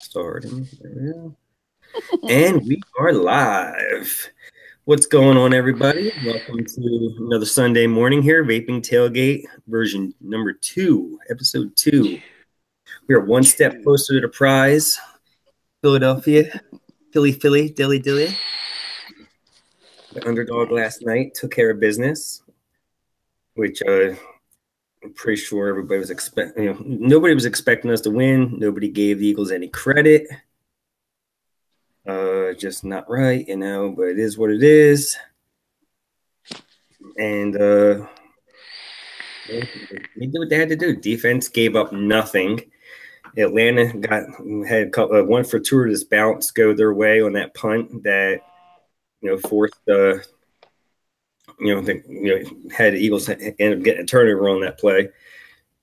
Starting. There we go. And we are live. What's going on, everybody? Welcome to another Sunday morning here, Vaping Tailgate version number 2, episode 2. We are one step closer to the prize. Philadelphia, Philly, Dilly. The underdog last night took care of business, which I'm pretty sure everybody was expecting. Nobody was expecting us to win. Nobody gave the Eagles any credit. Just not right, but it is what it is. And they did what they had to do. Defense gave up nothing. Atlanta had a couple, one for two of this bounce go their way on that punt that forced had the Eagles end up getting a turnover on that play,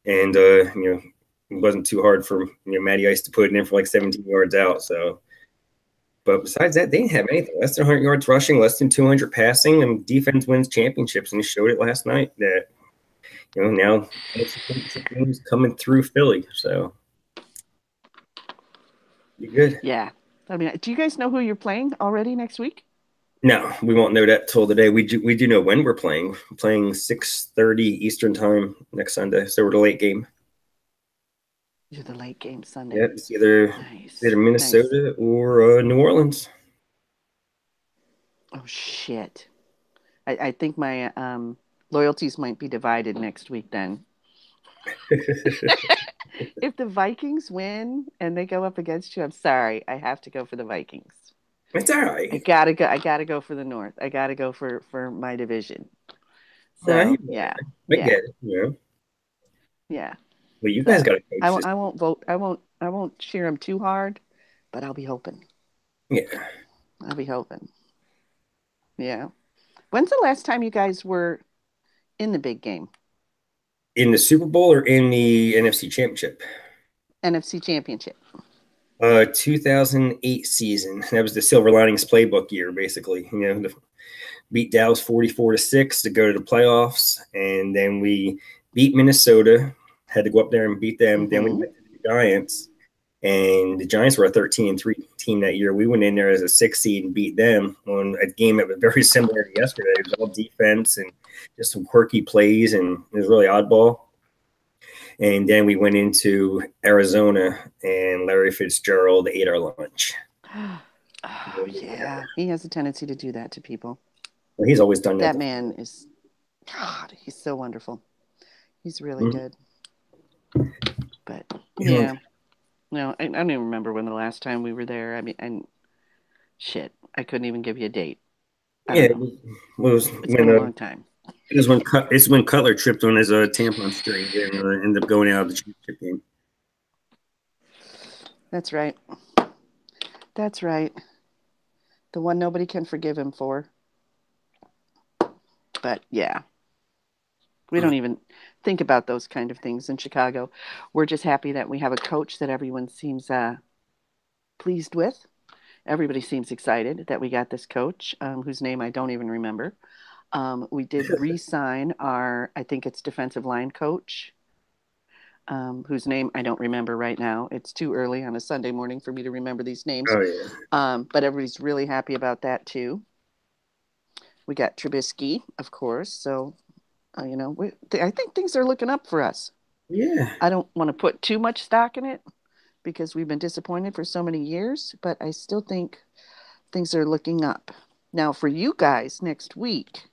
and it wasn't too hard for Matty Ice to put it in for like 17 yards out. So. But besides that, they didn't have anything. Less than 100 yards rushing, less than 200 passing, and defense wins championships. And they showed it last night that, now it's coming through Philly. So, you good. Yeah. I mean, do you guys know who you're playing already next week? No, we won't know that till today. We do know when we're playing. We're playing 6:30 Eastern time next Sunday. So we're the late game. You're the late game Sunday. Yeah, it's either Minnesota or New Orleans. Oh, shit. I think my loyalties might be divided next week then. If the Vikings win and they go up against you, I'm sorry. I have to go for the Vikings. It's all right. I gotta go for the North. I gotta go for my division. So I get it. Yeah. Well, you guys got to coach. I won't vote. I won't cheer them too hard, but I'll be hoping. Yeah. I'll be hoping. Yeah. When's the last time you guys were in the big game? In the Super Bowl or in the NFC Championship? NFC Championship. 2008 season. That was the Silver Linings playbook year, basically. Beat Dallas 44-6 to go to the playoffs, and then we beat Minnesota. Had to go up there and beat them. Mm-hmm. Then we went to the Giants, and the Giants were a 13-3 team that year. We went in there as a 6 seed and beat them on a game that was very similar to yesterday. It was all defense and just some quirky plays, and it was really oddball. And then we went into Arizona, and Larry Fitzgerald ate our lunch. Oh, yeah. He has a tendency to do that to people. Well, he's always done that. That man is, God, he's so wonderful. He's really good. But, yeah. No, I don't even remember when the last time we were there. I mean, shit, I couldn't even give you a date. It's been a long time. It's when Cutler tripped on his tampon string and ended up going out of the championship game. That's right. That's right. The one nobody can forgive him for. But yeah, we don't even think about those kind of things in Chicago. We're just happy that we have a coach that everyone seems pleased with. Everybody seems excited that we got this coach, whose name I don't even remember. We did re-sign our, I think it's defensive line coach, whose name I don't remember right now. It's too early on a Sunday morning for me to remember these names. Oh, yeah. But everybody's really happy about that too. We got Trubisky, of course. So, I think things are looking up for us. Yeah. I don't want to put too much stock in it because we've been disappointed for so many years, but I still think things are looking up. Now, for you guys next week.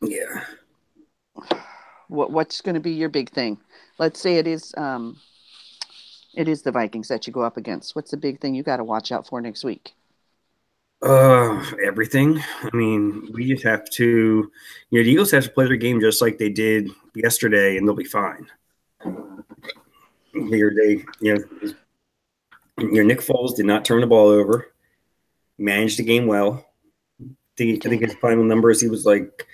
Yeah. What's going to be your big thing? Let's say it is the Vikings that you go up against. What's the big thing you got to watch out for next week? Everything. I mean, we just have to, the Eagles have to play their game just like they did yesterday, and they'll be fine. Your Nick Foles did not turn the ball over, managed the game well. I think his final numbers, he was like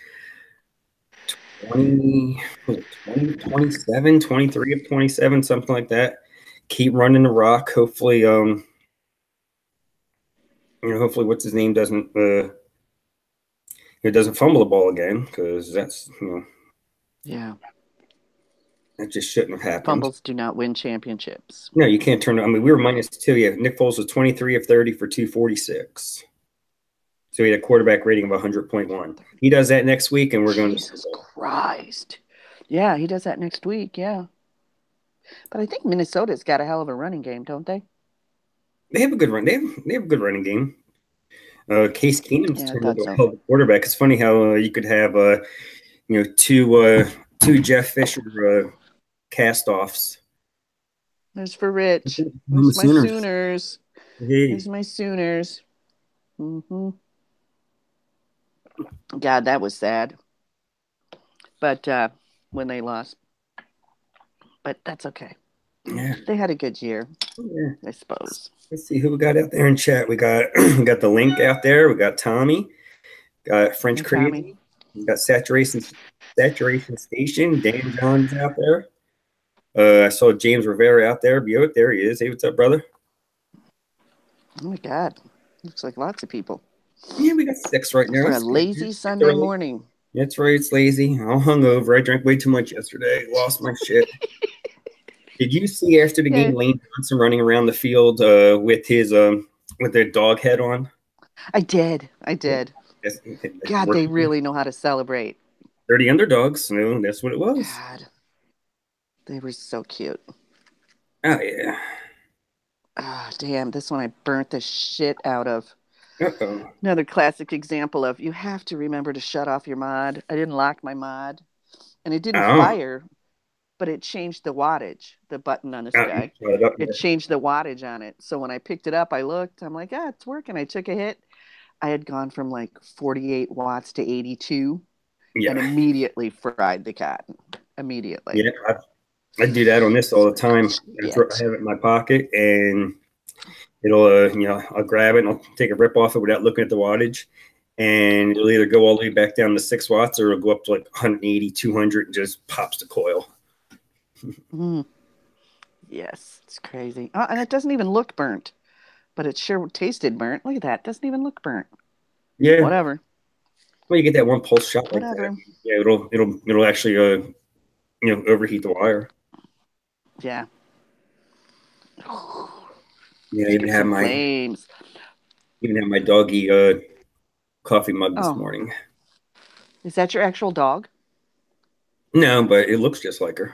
27, 23 of 27, something like that. Keep running the rock. Hopefully, hopefully what's his name doesn't fumble the ball again, because that's Yeah. That just shouldn't have happened. Fumbles do not win championships. No, you can't turn. I mean, we were -2. Yeah, Nick Foles was 23 of 30 for 246. So he had a quarterback rating of 100.1. He does that next week, and we're going to Super Jesus Bowl. Christ. Yeah, he does that next week. Yeah. But I think Minnesota's got a hell of a running game, don't they? They have a good run. They have a good running game. Case Keenum's Yeah, I turned thought into a so. hell of a quarterback. It's funny how you could have two Jeff Fisher cast-offs. There's for Rich. I'm a There's my Sooners. Sooners. Hey, There's my Sooners. Hmm. God, that was sad. But when they lost, but that's okay. yeah, They had a good year, yeah. I suppose. Let's see who we got out there in chat. We got we got the link out there. We got Tommy. Got French Hey, Tommy. Crazy. We got Saturation Station. Dan John's out there. I saw James Rivera out there. Buick, there he is. Hey, what's up, brother? Oh my God, looks like lots of people Yeah, we got 6 right now. for a It's good. lazy It's Sunday early. morning. That's right. It's lazy. All hungover. I drank way too much yesterday. Lost my shit. Did you see after the Yeah, game Lane Johnson running around the field with their dog head on? I did. I did. That's, God, they really know how to celebrate. they're the underdogs. No, that's what it was. God, they were so cute. Oh yeah. Ah, damn, this one I burnt the shit out of. Uh-oh. Another classic example of you have to remember to shut off your mod. I didn't lock my mod, and it didn't Oh. fire, but it changed the wattage, the button on this Oh, you guy. shut it up It there. changed the wattage on it. So when I picked it up, I looked, I'm like, ah, it's working. I took a hit. I had gone from like 48 watts to 82 and Yeah. immediately fried the cat. Immediately. Yeah. I do that on this all the time. I Shit. have it in my pocket and it'll, I'll grab it and I'll take a rip off it without looking at the wattage. And it'll either go all the way back down to 6 watts or it'll go up to like 180, 200 and just pops the coil. Mm, yes, it's crazy. And it doesn't even look burnt, but it sure tasted burnt. Look at that. It doesn't even look burnt. Yeah. Whatever. Well, you get that one pulse shot like that. Whatever. Yeah, it'll actually overheat the wire. Yeah. Yeah, Let's get some flames. even have my doggy coffee mug this Oh, morning. is that your actual dog? No, but it looks just like her.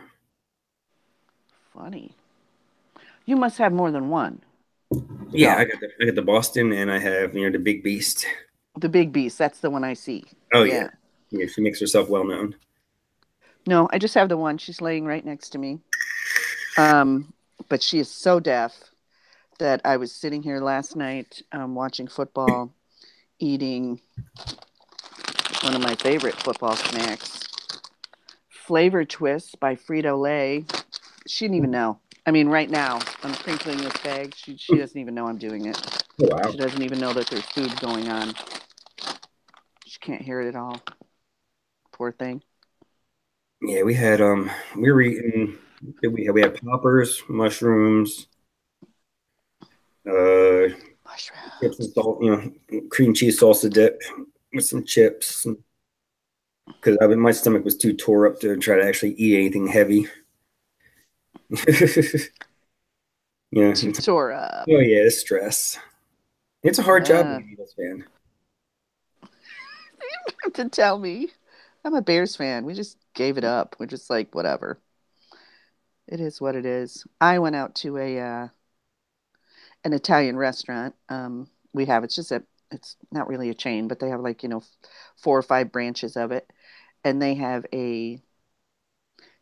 Funny. You must have more than one Yeah, dog. I got the Boston and I have the big beast. The big beast. That's the one I see. Oh yeah. Yeah. Yeah, she makes herself well known. No, I just have the one. She's laying right next to me. Um, but she is so deaf that I was sitting here last night watching football, eating one of my favorite football snacks, Flavor Twist by Frito Lay. She didn't even know. I mean, right now, I'm crinkling this bag. She doesn't even know I'm doing it. Oh She wow. doesn't even know that there's food going on. She can't hear it at all. Poor thing. Yeah, we were eating we had poppers, mushrooms, uh chips and Mushrooms. salt, cream cheese salsa dip with some chips because my stomach was too tore up to try to actually eat anything heavy. Yeah. Too tore up. Oh yeah, it's stress. It's a hard job Uh, being an Eagles fan. to tell me. I'm a Bears fan. We just gave it up. We're just like, whatever. It is what it is. I went out to a an Italian restaurant. We have it's not really a chain, but they have like 4 or 5 branches of it, and they have a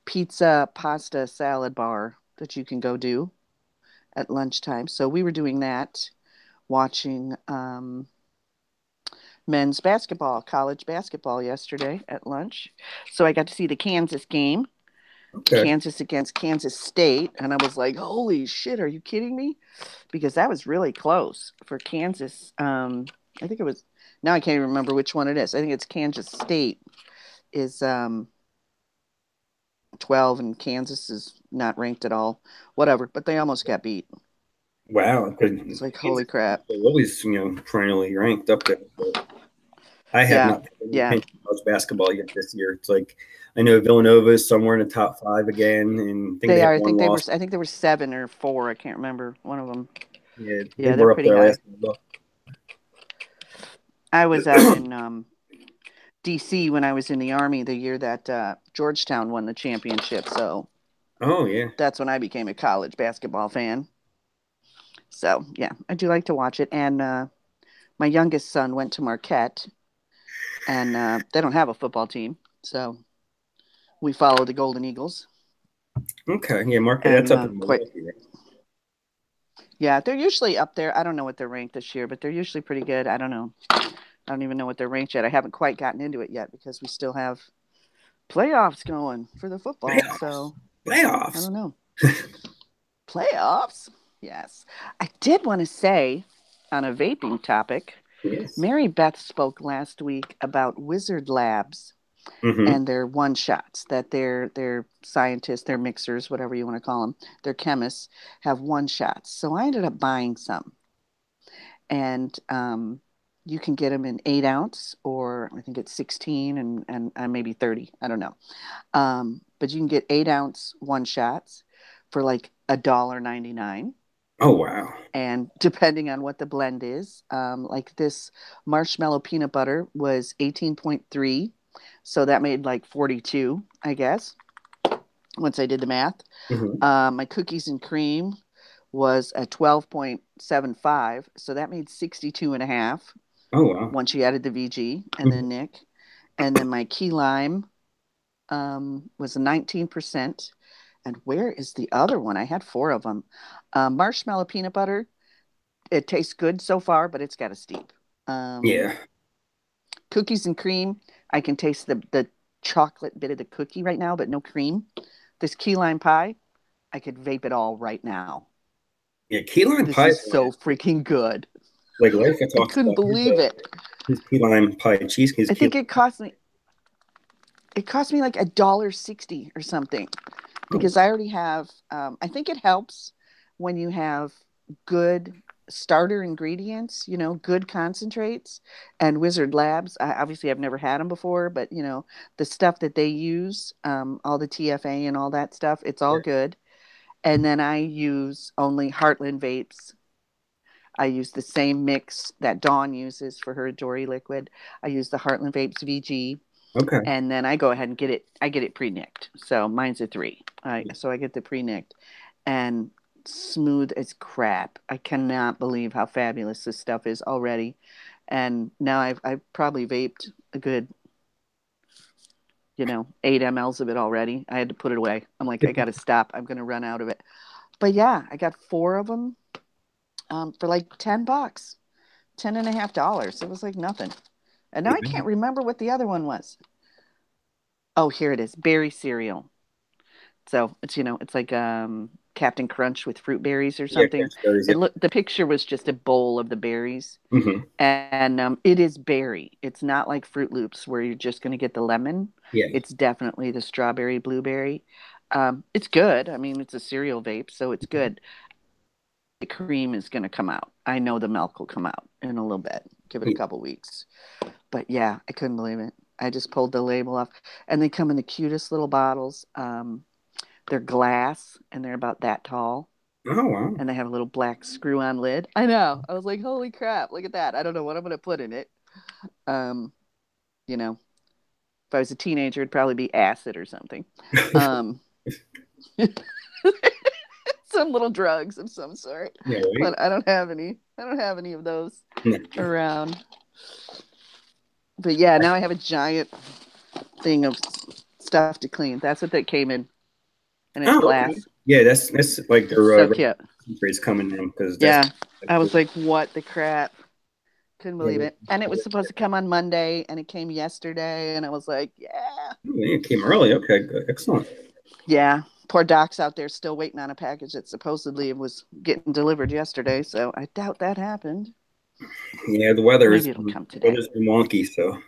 pizza, pasta, salad bar that you can go do at lunchtime. So we were doing that, watching men's basketball, college basketball yesterday at lunch. So I got to see the Kansas game, Okay. Kansas against Kansas State, and I was like, "Holy shit, are you kidding me?" Because that was really close for Kansas. I think it was. Now I can't even remember which one it is. I think it's Kansas State is 12 and Kansas is not ranked at all. Whatever, but they almost got beat. Wow. It's like, holy Kansas crap. is always perennially ranked up there. But I have Yeah, not paid any yeah. attention to college basketball yet this year. It's like I know Villanova is somewhere in the top five again, and I think they They have are. I one think they were. loss. I think there were 7 or 4. I can't remember. One of them. Yeah, they Yeah, they're were up pretty there high. last time I looked. I was out in D.C. when I was in the Army the year that Georgetown won the championship. So Oh yeah. that's when I became a college basketball fan. So yeah, I do like to watch it. And my youngest son went to Marquette, and they don't have a football team, so we follow the Golden Eagles. Okay. Yeah, Market. That's And up in quite, Milwaukee, right? yeah, they're usually up there. I don't know what they're ranked this year, but they're usually pretty good. I don't know. I don't even know what they're ranked yet. I haven't quite gotten into it yet because we still have playoffs going for the football. Playoffs. So I Playoffs. don't know. Playoffs? Yes. I did want to say on a vaping topic, Yes. Mary Beth spoke last week about Wizard Labs Mm-hmm. and their one shots that their scientists, their mixers, whatever you want to call them, their chemists have one shots. So I ended up buying some, and you can get them in 8 ounce, or I think it's 16 and maybe 30. I don't know. But you can get 8 ounce one shots for like $1.99. Oh wow. And depending on what the blend is, like this marshmallow peanut butter was 18.3. So that made like 42, I guess, once I did the math. Mm-hmm. My cookies and cream was at 12.75. So that made 62 and a half Oh wow. once you added the VG and Mhm. then Nick. And then my key lime was 19%. And where is the other one? I had 4 of them. Marshmallow peanut butter. It tastes good so far, but it's got a steep. Um, Yeah. Cookies and cream. I can taste the chocolate bit of the cookie right now, but no cream. This key lime pie, I could vape it all right now. Yeah. Key lime This pie is is one of so freaking good. like Life I talks couldn't about believe it. his key lime pie cheese, his I key. think it cost me like $1.60 or something Oh because I already have. I think it helps when you have good starter ingredients, good concentrates. And Wizard Labs, obviously I've never had them before, but the stuff that they use, all the TFA and all that stuff, it's all yeah. good. And then I use only Heartland vapes. I use the same mix that Dawn uses for her Dory liquid. I use the Heartland Vapes VG, Okay. and then I go ahead and get it. I get it pre-nicked, so mine's a 3. So I get the pre-nicked, and smooth as crap. I cannot believe how fabulous this stuff is already. And now I've probably vaped a good 8 mLs of it already. I had to put it away. I'm like, I got to stop. I'm gonna run out of it. But yeah, I got 4 of them for like $10, $10.50. It was like nothing. And now I Yeah. can't remember what the other one was. Oh, here it is, berry cereal. So it's like Captain Crunch with fruit berries or Yeah. something. Catch berries. Yep. The picture was just a bowl of the berries, Mm-hmm. and it is berry. It's not like Fruit Loops where you're just going to get the lemon. Yeah. It's definitely the strawberry blueberry. It's good. I mean, it's a cereal vape, so it's good. The cream is going to come out. I know the milk will come out in a little bit. Give it a Yeah. couple weeks. But yeah, I couldn't believe it. I just pulled the label off, and they come in the cutest little bottles. They're glass, and they're about that tall, Oh wow. and they have a little black screw-on lid. I know. I was like, "Holy crap! Look at that!" I don't know what I'm gonna put in it. Um, you know, if I was a teenager, it'd probably be acid or something. Um, some little drugs of some sort. Yeah. Right. But I don't have any. I don't have any of those No. around. But yeah, now I have a giant thing of stuff to clean. That's what that came in, and it's Oh okay. glass. Yeah. That's like their So cute. rates coming in because that's Yeah. I was like, what the crap? Couldn't yeah. believe it. And it was supposed to come on Monday, and it came yesterday, and I was like, yeah. Oh, yeah, it came early. Okay. Good. Excellent. Yeah. Poor Doc's out there still waiting on a package that supposedly was getting delivered yesterday, so I doubt that happened. Yeah. Maybe it'll come The today. weather's been wonky. So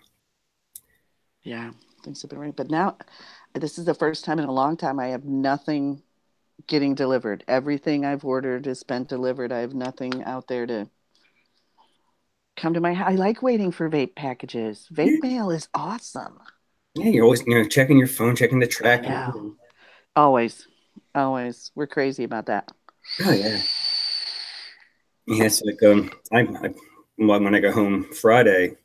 Yeah, things have been right. But now, this is the first time in a long time I have nothing getting delivered. Everything I've ordered has been delivered. I have nothing out there to Come to my house. I like waiting for vape packages. Vape mail is awesome. Yeah, you're always checking your phone, checking the I tracking. know. Always. Always. We're crazy about that. Oh yeah, yeah. It's like when I got home Friday,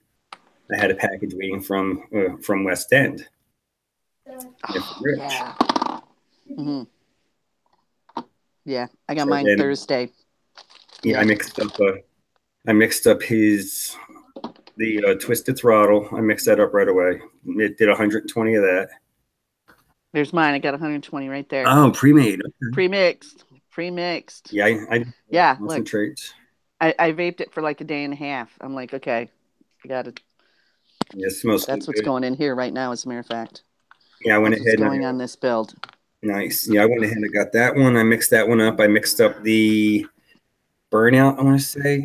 I had a package waiting from West End, from Oh, Rich. yeah. Hmm. Yeah. I got So mine then, Thursday. yeah, I Yep. mixed up the twisted throttle. I mixed that up right away. It did 120 of that. There's mine. I got 120 right there. Oh, pre-made. Okay. Pre-mixed. Pre-mixed. Yeah, I Yeah. Look, concentrate. I vaped it for like a day and a half. I'm like, okay, I got it. Yeah, it smells so That's what's good. going in here right now, as a matter of fact. Yeah, I went That's what's ahead and going on this build. nice. Yeah, I went ahead and got that one. I mixed that one up. I mixed up the burnout, I want to say,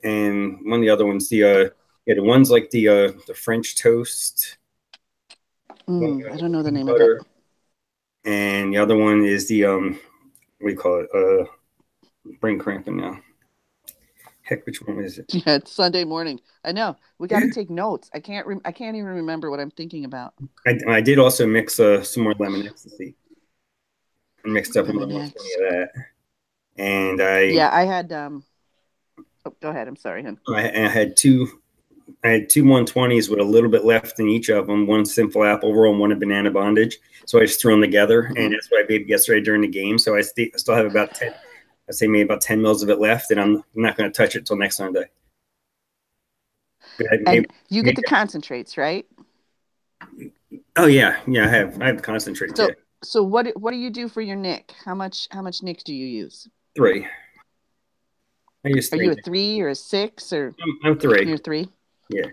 and one of the other ones, the ones like the French toast, one I don't know the peanut name of it. butter, and the other one is the what do you call it? Brain cramping now. Heck, which one is it? Yeah, it's Sunday morning. I know. We got to take notes. I can't even remember what I'm thinking about. I did also mix some more lemon ecstasy. I mixed up another Lemon 120 X. of that, and I Yeah, I had. Oh, go ahead. I'm sorry, hon. I, I had two I had two 120s with a little bit left in each of them. One simple apple roll and one a banana bondage. So I just threw them together, and Hmm. that's what I made yesterday during the game. So I still have about 10. I say maybe about 10 mils of it left, and I'm not going to touch it till next Sunday. Maybe, And you get maybe, the concentrates, right? oh yeah, I have concentrate too. So, so what do you do for your Nick? How much Nick do you use? Three. I use Are three. you a 3 or a 6 or I'm three. you're 3? Yeah,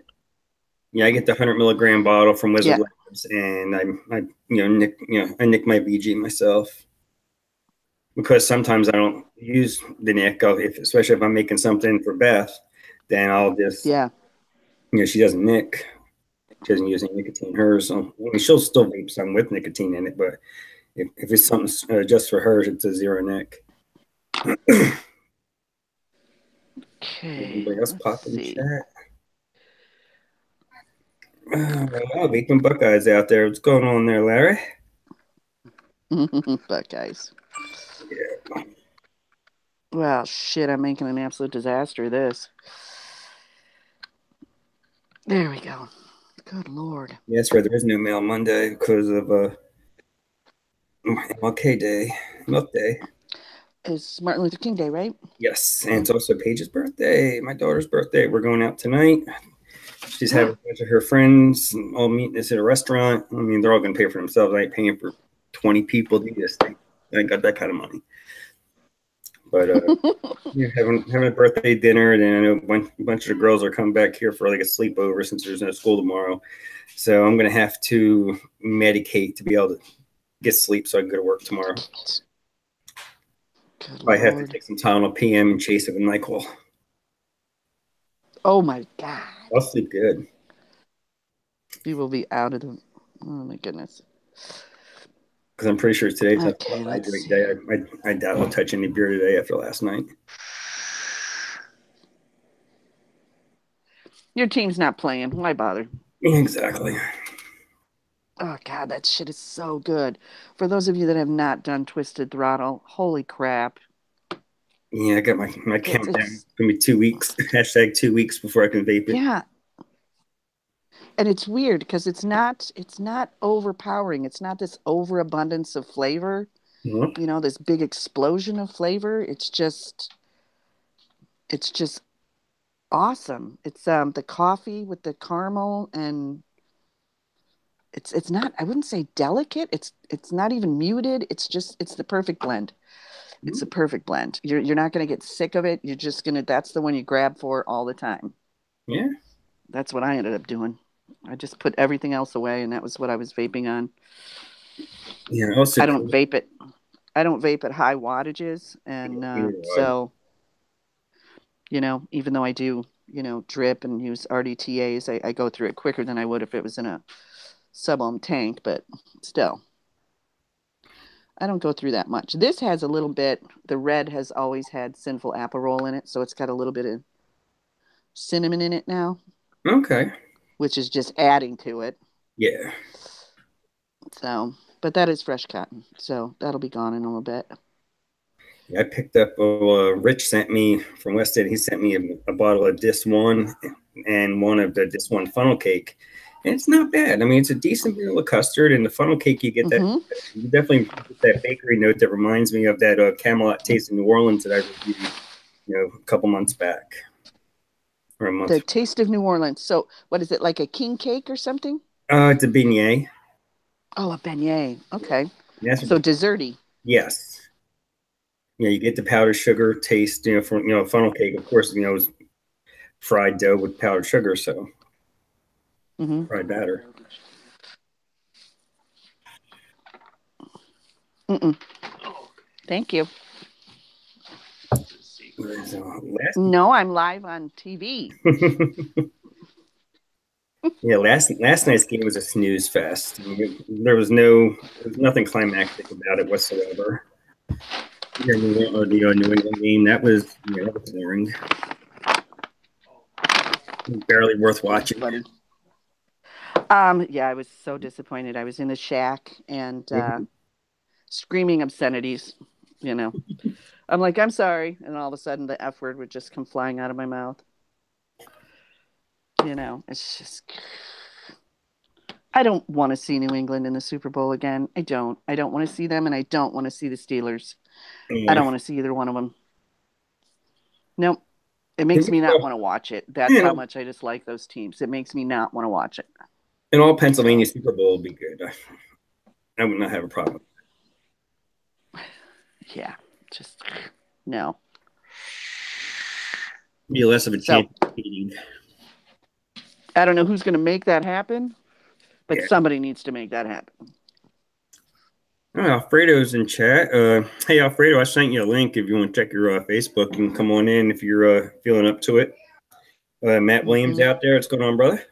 yeah. I get the 100 milligram bottle from Wizard Yeah. Labs, and I nick my VG myself. Because sometimes I don't use the nick. Especially if I'm making something for Beth, then I'll just Yeah. she doesn't nick. She doesn't use any nicotine hers. So I mean, she'll still vape some with nicotine in it, but if it's something just for hers, it's a zero nick. Okay. Anybody else Let's pop in the see. chat? Vaping Buckeyes out there. What's going on there, Larry? Buckeyes. Yeah, Well, shit, I'm making an absolute disaster of this. There we go. Good Lord. yeah, that's right. There is no mail Monday because of MLK Day, Milk Day. It's Martin Luther King Day, right? Yes, and it's also Paige's birthday, my daughter's birthday. We're going out tonight. She's having a bunch of her friends all meeting us at a restaurant. I mean, they're all going to pay for themselves. I ain't paying for 20 people to do this thing. I ain't got that kind of money. But yeah, having a birthday dinner, and then I know a bunch of the girls are coming back here for like a sleepover since there's no school tomorrow. So I'm going to have to medicate to be able to get sleep so I can go to work tomorrow. Good I have to Lord. take some Tylenol PM and chase it with NyQuil. Oh my God. I'll sleep good You will be out of the. Oh my goodness. because I'm pretty sure today's a Okay, let's hydrate see. day. I doubt I'll touch any beer today after last night. Your team's not playing. Why bother? Exactly. Oh God, that shit is so good. For those of you that have not done Twisted Throttle, holy crap. Yeah, I got my countdown. It's It's gonna be 2 weeks. Hashtag 2 weeks before I can vape it. yeah, and it's weird because it's not overpowering. It's not this overabundance of flavor, Yep. this big explosion of flavor. It's just awesome. It's the coffee with the caramel, and it's not, I wouldn't say delicate. It's not even muted. It's the perfect blend. It's a perfect blend. You're not going to get sick of it. You're just going to that's the one you grab for all the time. Yeah. That's what I ended up doing. I just put everything else away, and that was what I was vaping on. Yeah. Also, I don't vape it. I don't vape at high wattages, and neither do I. even though I do, drip and use RDTAs, I go through it quicker than I would if it was in a sub-ohm tank. But still, I don't go through that much. This has a little bit. The red has always had sinful apple roll in it, so it's got a little bit of cinnamon in it now, Okay. which is just adding to it. Yeah. So, but that is fresh cotton. So that'll be gone in a little bit. Yeah, I picked up. Rich sent me from West End. He sent me a bottle of Dis One and one of the Dis One funnel cake, and it's not bad. I mean, it's a decent vanilla custard, and the funnel cake you get that Mm-hmm. you definitely get that bakery note that reminds me of that Camelot Taste in New Orleans that I reviewed, a couple months back or a The month. taste of New Orleans. So, what is it, like a king cake or something? It's a beignet. Oh, a beignet. Okay. That's So desserty. yes. You get the powdered sugar taste. From funnel cake, of course. Is fried dough with powdered sugar, so Mm-hmm. fried batter. Mm-mm. Thank you. Last No, I'm live on TV. Yeah, last night's game was a snooze fest. I mean, there was nothing climactic about it whatsoever. The New England game that was boring, barely worth That's watching. funny. Yeah, I was so disappointed. I was in the shack and Mhm. screaming obscenities. You know, I'm like, I'm sorry, and all of a sudden the F word would just come flying out of my mouth. It's just I don't want to see New England in the Super Bowl again. I don't. I don't want to see them, and I don't want to see the Steelers. I don't Yeah, want to see either one of them. Nope. It in makes me not want to watch it. That's how all, much I dislike those teams. It makes me not want to watch it. in all Pennsylvania So, Super Bowl would be good. I would not have a problem. yeah, just no. Be less of a So, chance of cheating. I don't know who's going to make that happen, but Yeah. somebody needs to make that happen. Alfredo's in chat. Hey, Alfredo, I sent you a link if you want to check your Facebook. You can come on in if you're feeling up to it. Matt Williams Mm-hmm. out there. What's going on, brother?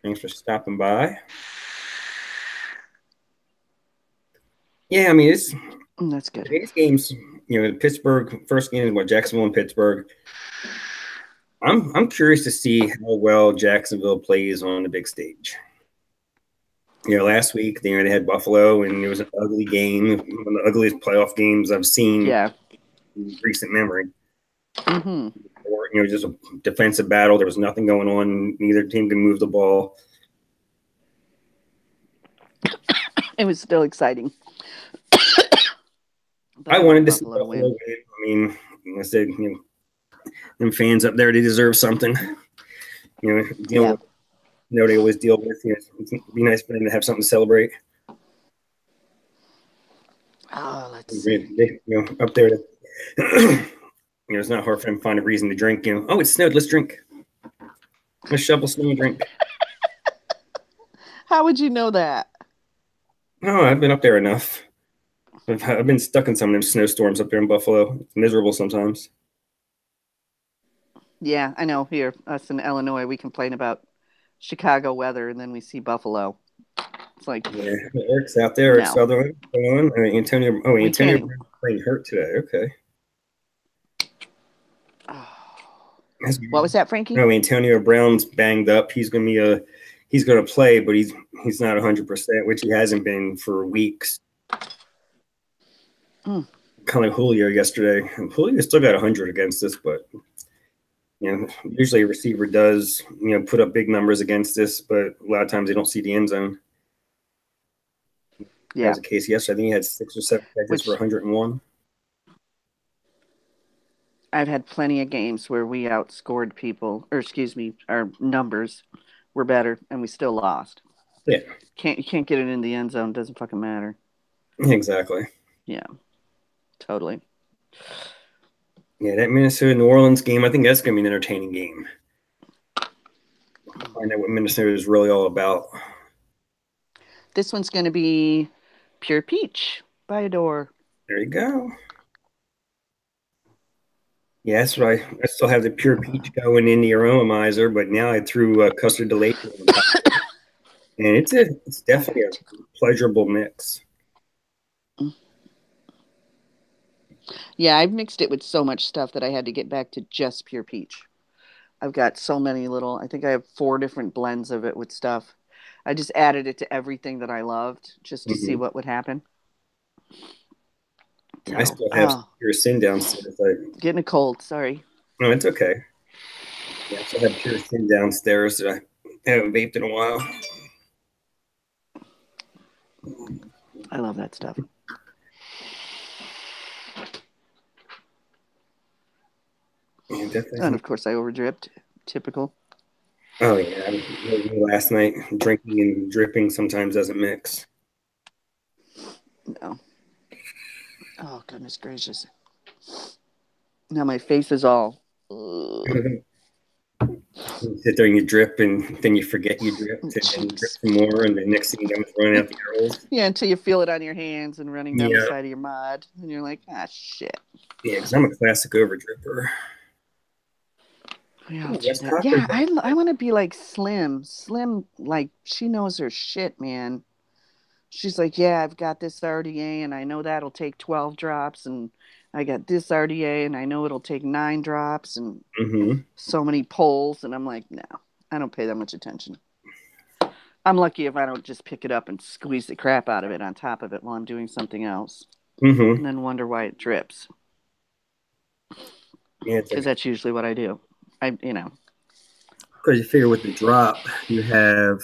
Thanks for stopping by. Yeah, I mean, it's That's good. today's games. Pittsburgh first game is what Jacksonville and Pittsburgh. I'm curious to see how well Jacksonville plays on the big stage. Last week they had Buffalo, and it was an ugly game, one of the ugliest playoff games I've seen Yeah. in recent memory. Mm-hmm. Or, just a defensive battle. There was nothing going on. Neither team can move the ball. It was still exciting, but I I want wanted to see Buffalo to Buffalo win. win. I mean, I said, them fans up there, they deserve something. Dealing Yeah. with they always deal with. It'd be nice for them to have something to celebrate. Oh, let's see. Up there, it's not hard for them to find a reason to drink. Oh, it snowed. Let's drink. Let's shovel snow and drink. How would you know that? Oh, I've been up there enough. I've been stuck in some of them snowstorms up there in Buffalo. It's miserable sometimes. Yeah, I know. Here, us in Illinois, we complain about Chicago weather, and then we see Buffalo. It's like, Yeah, Eric's out there. Eric no, Sutherland going on. Antonio. Oh, we Antonio can't even. Brown's playing hurt today. Okay, Oh. that's What good. was that, Frankie? No, Antonio Brown's banged up. He's going to play, but he's not 100%, which he hasn't been for weeks. Mm. Kind of Julio yesterday. Julio still got 100 against us, but usually a receiver does put up big numbers against this, but a lot of times they don't see the end zone. That Yeah, was the case yesterday. I think he had 6 or 7 catches for which 101. I've had plenty of games where we outscored people, or excuse me, our numbers were better, and we still lost. Yeah, You can't get it in the end zone. Doesn't fucking matter. exactly. Yeah, totally. Yeah, that Minnesota New Orleans game, I think that's going to be an entertaining game. Find out what Minnesota is really all about. This one's going to be Pure Peach by Adore. There you go. Yeah, that's right. I still have the pure peach going in the aromizer, but now I threw custard delay on top, and it's Oh, definitely that a pleasurable mix. Yeah, I've mixed it with so much stuff that I had to get back to just Pure Peach. I've got so many little, I think I have 4 different blends of it with stuff. I just added it to everything that I loved just to see Mm-hmm. what would happen. I So, still have oh, pure sin downstairs. getting a cold. Sorry. No, it's okay. Yeah, I still have pure sin downstairs that I haven't vaped in a while. I love that stuff. Yeah, definitely And some. of course, I overdripped. Typical. Oh yeah, last night drinking and dripping sometimes doesn't mix. No. Oh, goodness gracious. Now my face is all. Ugh. You sit there and you drip, and then you forget you dripped, and then you drip Cheeks. some more, and the next thing you know, it's running out the arrows. Yeah, until you feel it on your hands and running down the Yeah, side of your mod. And you're like, ah, shit. yeah, because I'm a classic over dripper. We all Ooh, do West that. Copper's Yeah, I want to be like Slim. Slim, like, she knows her shit, man. She's like, yeah, I've got this RDA and I know that'll take 12 drops. And I got this RDA and I know it'll take 9 drops and mm-hmm. so many pulls. And I'm like, no, I don't pay that much attention. I'm lucky if I don't just pick it up and squeeze the crap out of it on top of it while I'm doing something else Mm-hmm. and then wonder why it drips. Yeah, it's Because like that's usually what I do. I. because you figure with the drop, you have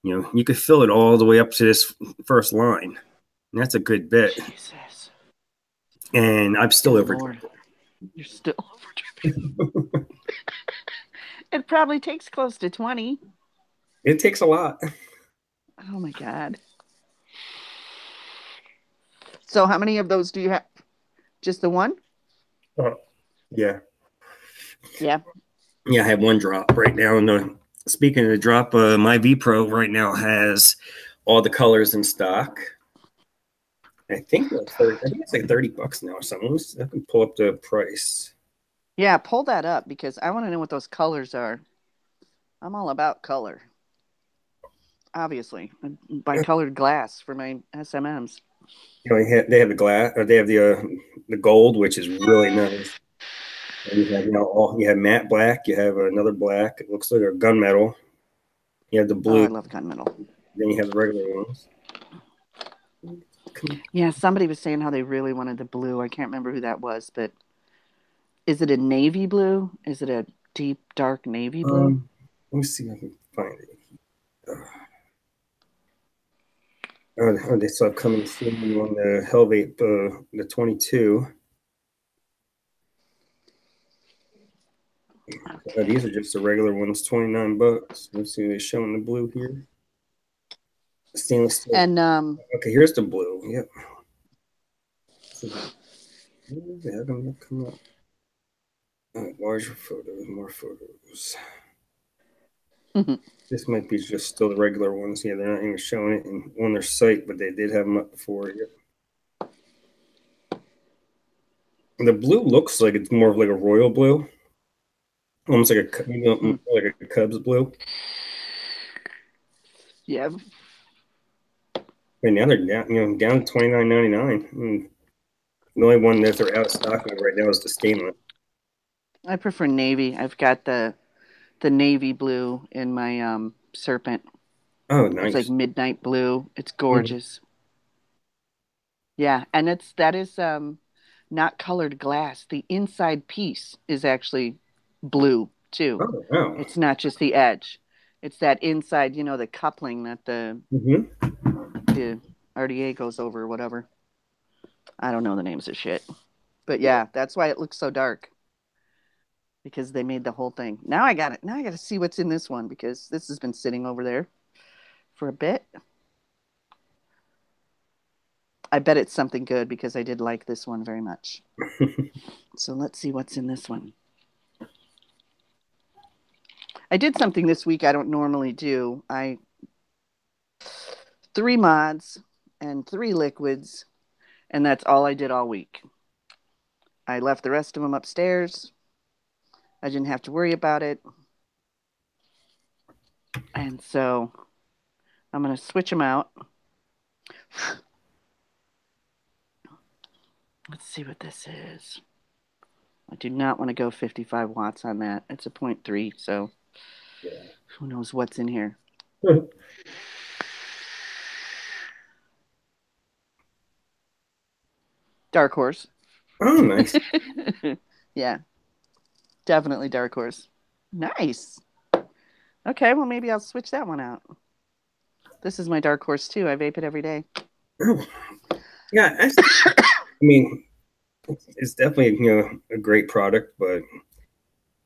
you could fill it all the way up to this first line. And that's a good bit. Jesus. And I'm still Good over Lord. You're still over dripping. It probably takes close to 20. It takes a lot. Oh my God. So how many of those do you have? Just the one? Oh, yeah. Yeah. Yeah, I have one drop right now. And speaking of the drop, my V Pro right now has all the colors in stock. I think it's like $30 now or something. I can pull up the price. Yeah, pull that up because I want to know what those colors are. I'm all about color. Obviously. I buy colored glass for my SMMs. They have the glass, or they have the gold, which is really nice. And you have you have matte black, you have another black. It looks like a gunmetal. You have the Oh, blue, I love gunmetal. then you have the regular ones. Yeah, somebody was saying how they really wanted the blue. I can't remember who that was, but is it a navy blue? Is it a deep, dark navy blue? Let me see if I can find it. They still coming soon on the Hellvape, the 22. These are Okay. just the regular ones, $29. Let's see, they're showing the blue here. Stainless steel. And Okay, here's the blue. Yep. They have them come up. Larger photos, more photos. This might be just still the regular ones. Yeah, they're not even showing it on their site, but they did have them up before. Yep. And the blue looks like it's more of like a royal blue, almost like like a Cubs blue. yeah, And now they're down, down to $29.99. The only one that they're out of stock of right now is the stainless. I prefer navy. I've got the navy blue in my serpent. Oh, It's like nice. midnight blue. It's Mhm. gorgeous. Yeah, and that is not colored glass. The inside piece is actually blue too. Oh, wow. It's not just the edge. It's that inside, the coupling that Mm-hmm. the RDA goes over or whatever. I don't know the names of shit. But yeah, that's why it looks so dark because they made the whole thing. Now I got it. Now I got to see what's in this one because this has been sitting over there for a bit. I bet it's something good because I did like this one very much. So let's see what's in this one. I did something this week I don't normally do. I 3 mods and 3 liquids, and that's all I did all week. I left the rest of them upstairs. I didn't have to worry about it. And so I'm going to switch them out. Let's see what this is. I do not want to go 55 watts on that. It's a 0.3, so Yeah. who knows what's in here. Dark horse. Oh, nice. Yeah, definitely dark horse. Nice. Okay, well, maybe I'll switch that one out. This is my dark horse, too. I vape it every day. Oh, yeah. I mean, it's definitely a great product, but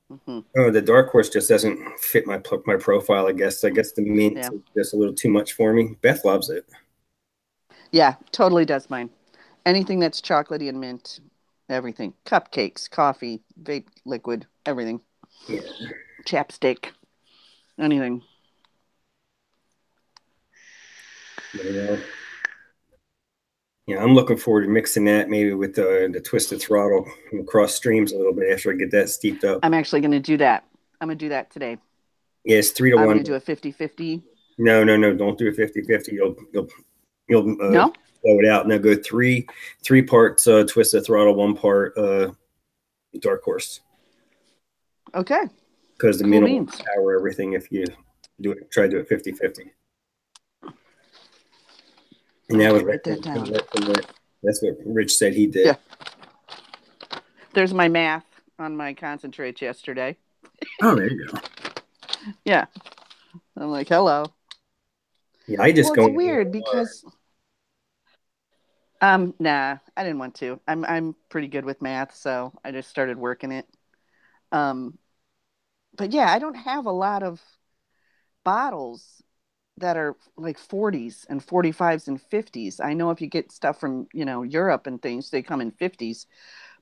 Mm-hmm. the dark horse just doesn't fit my profile. I guess the mint Yeah. is just a little too much for me. Beth loves it. Yeah, totally does mine. Anything that's chocolatey and mint, everything. Cupcakes, coffee, vape liquid, everything. Yeah, Chapstick, anything. you know. Yeah, I'm looking forward to mixing that maybe with the twisted throttle and cross streams a little bit after I get that steeped up. I'm actually going to do that. I'm going to do that today. Yeah, it's three to I'm one. going to do a 50-50. No, no, no, don't do a 50-50. You'll No? blow it out. Now go three parts twisted throttle, one part dark horse. Okay. Because the Cool minimum beans. power everything if you try to do it 50-50. And that Okay, was write that down. that's what Rich said he did. Yeah. There's my math on my concentrates yesterday. Oh, there you go. Yeah. I'm like, hello. Yeah, I just Well, go it's in the weird AR. because nah, I didn't want to. I'm pretty good with math, so I just started working it. Um but yeah, I don't have a lot of bottles that are like 40s and 45s and 50s. I know if you get stuff from, Europe and things, they come in 50s.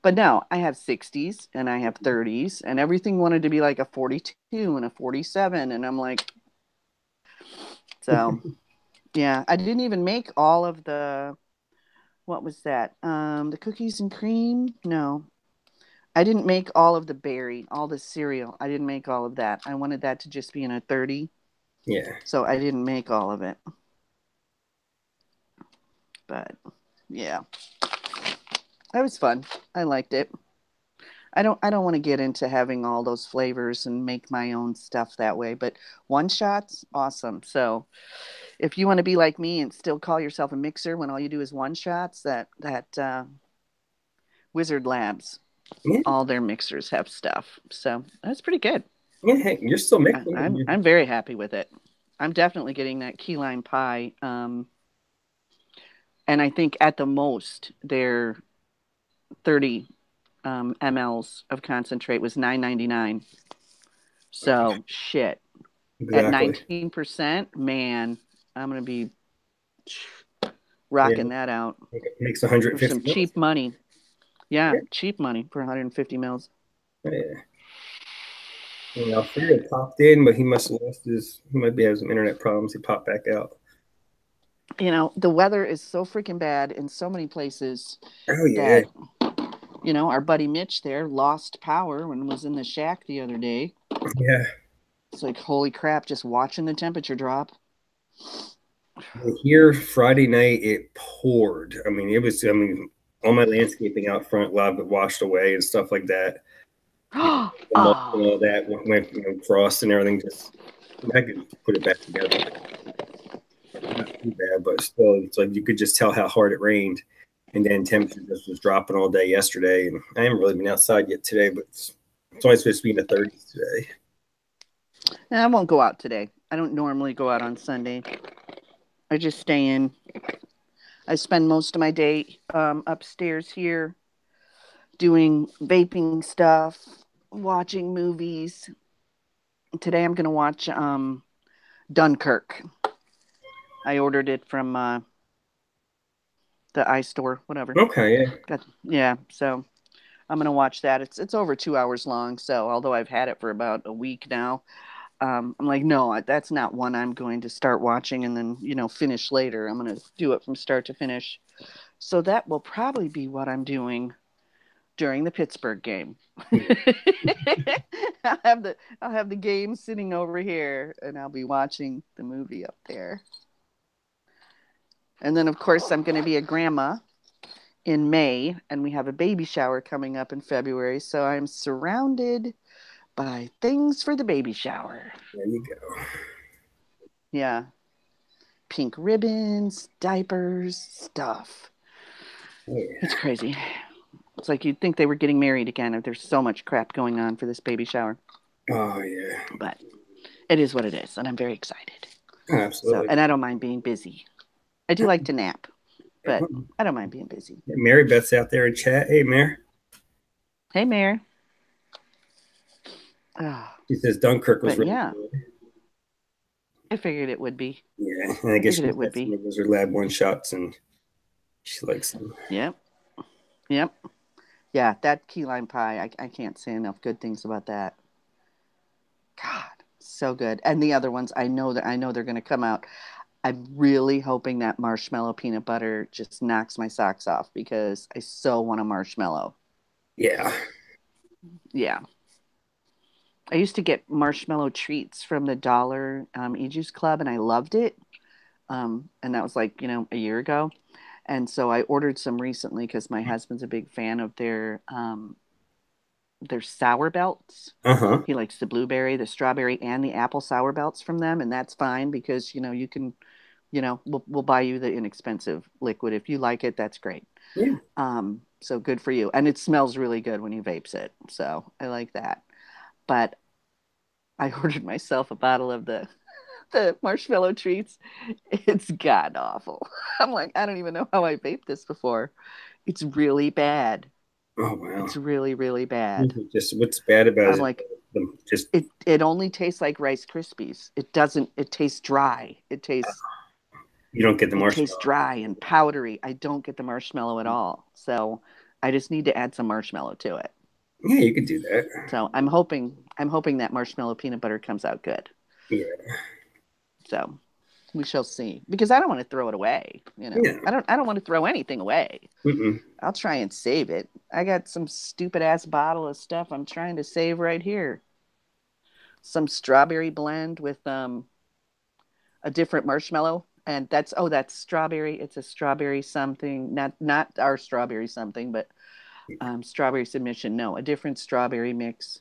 But no, I have 60s and I have 30s and everything wanted to be like a 42 and a 47 and I'm like, so, yeah, I didn't even make all of the what was that? The cookies and cream? No. I didn't make all of the berry, all the cereal. I didn't make all of that. I wanted that to just be in a 30. Yeah. So I didn't make all of it. But yeah, that was fun. I liked it. I don't want to get into having all those flavors and make my own stuff that way, but one shots, awesome. So if you want to be like me and still call yourself a mixer when all you do is one shots, that Wizard Labs, Yeah. all their mixers have stuff. So that's pretty good. Yeah. Hey, you're still I, mixing. I'm I'm very happy with it. I'm definitely getting that key lime pie. And I think at the most they're 30 mLs of concentrate was $9.99. So shit. At Exactly. 19%, man, I'm gonna be Yeah. rocking that out It makes for 150 some mils. cheap money. Yeah, Yeah. cheap money for 150 mils. Yeah. And Alfredo popped in, but he must have lost his. He might be having some internet problems. He popped back out. The weather is so freaking bad in so many places Oh yeah. that our buddy Mitch there lost power when was in the shack the other day. Yeah. It's like holy crap, just watching the temperature drop. Here Friday night it poured. I mean, it was. I mean, all my landscaping out front, a lot of it washed away and stuff like that. The mulch and Oh, all that went, frost and everything. Just I could put it back together. Not too bad, but still, it's like you could just tell how hard it rained. And then temperature just was dropping all day yesterday. And I haven't really been outside yet today, but it's only supposed to be in the 30s today. and I won't go out today. I don't normally go out on Sunday. I just stay in. I spend most of my day upstairs here doing vaping stuff, watching movies. Today I'm going to watch Dunkirk. I ordered it from the iStore, whatever. Okay, yeah. Yeah, so I'm going to watch that. It's over 2 hours long. So although I've had it for about a week now, I'm like, no, that's not one I'm going to start watching and then finish later. I'm going to do it from start to finish. So that will probably be what I'm doing during the Pittsburgh game. I'll have the game sitting over here and I'll be watching the movie up there. And then of course I'm going to be a grandma in May, and we have a baby shower coming up in February. So I'm surrounded by things for the baby shower. There you go. Yeah. Pink ribbons, diapers, stuff. Yeah. It's crazy. It's like you'd think they were getting married again. There's so much crap going on for this baby shower. Oh, yeah. But it is what it is, and I'm very excited. So, Absolutely. and I don't mind being busy. I do like to nap, but I don't mind being busy. Mary Beth's out there in chat. Hey, Mary. Hey, Mayor. Oh, She says Dunkirk was but really yeah, good. I figured it would be. Yeah, and I guess Figured she's it would got some be. of those are lab one shots, and she likes them. Yep. Yep. Yeah, that key lime pie, I can't say enough good things about that. God, so good. And the other ones, I know they're going to come out. I'm really hoping that marshmallow peanut butter just knocks my socks off because I so want a marshmallow. Yeah. Yeah. I used to get marshmallow treats from the Dollar E-Juice Club, and I loved it. And that was like, a year ago. And so I ordered some recently because my husband's a big fan of their sour belts. Uh-huh. He likes the blueberry, the strawberry, and the apple sour belts from them, and that's fine because you can, we'll buy you the inexpensive liquid if you like it. That's great. Yeah. So good for you, and it smells really good when he vapes it. So I like that. But I ordered myself a bottle of the marshmallow treats. It's god awful. I'm like, I don't even know how I vaped this before. It's really bad. Oh wow. It's really, really bad. Just what's bad about I'm it? like, Just it only tastes like Rice Krispies. It doesn't. It tastes dry. you don't get the It tastes marshmallow. dry and powdery. I don't get the marshmallow at all. So I just need to add some marshmallow to it. Yeah, you could do that. So I'm hoping that marshmallow peanut butter comes out good. Yeah. So we shall see. Because I don't want to throw it away. Yeah. I don't want to throw anything away. Mm-mm. I'll try and save it. I got some stupid ass bottle of stuff I'm trying to save right here. Some strawberry blend with a different marshmallow, and that's strawberry. It's a strawberry something, not our strawberry something, but strawberry submission. No, a different strawberry mix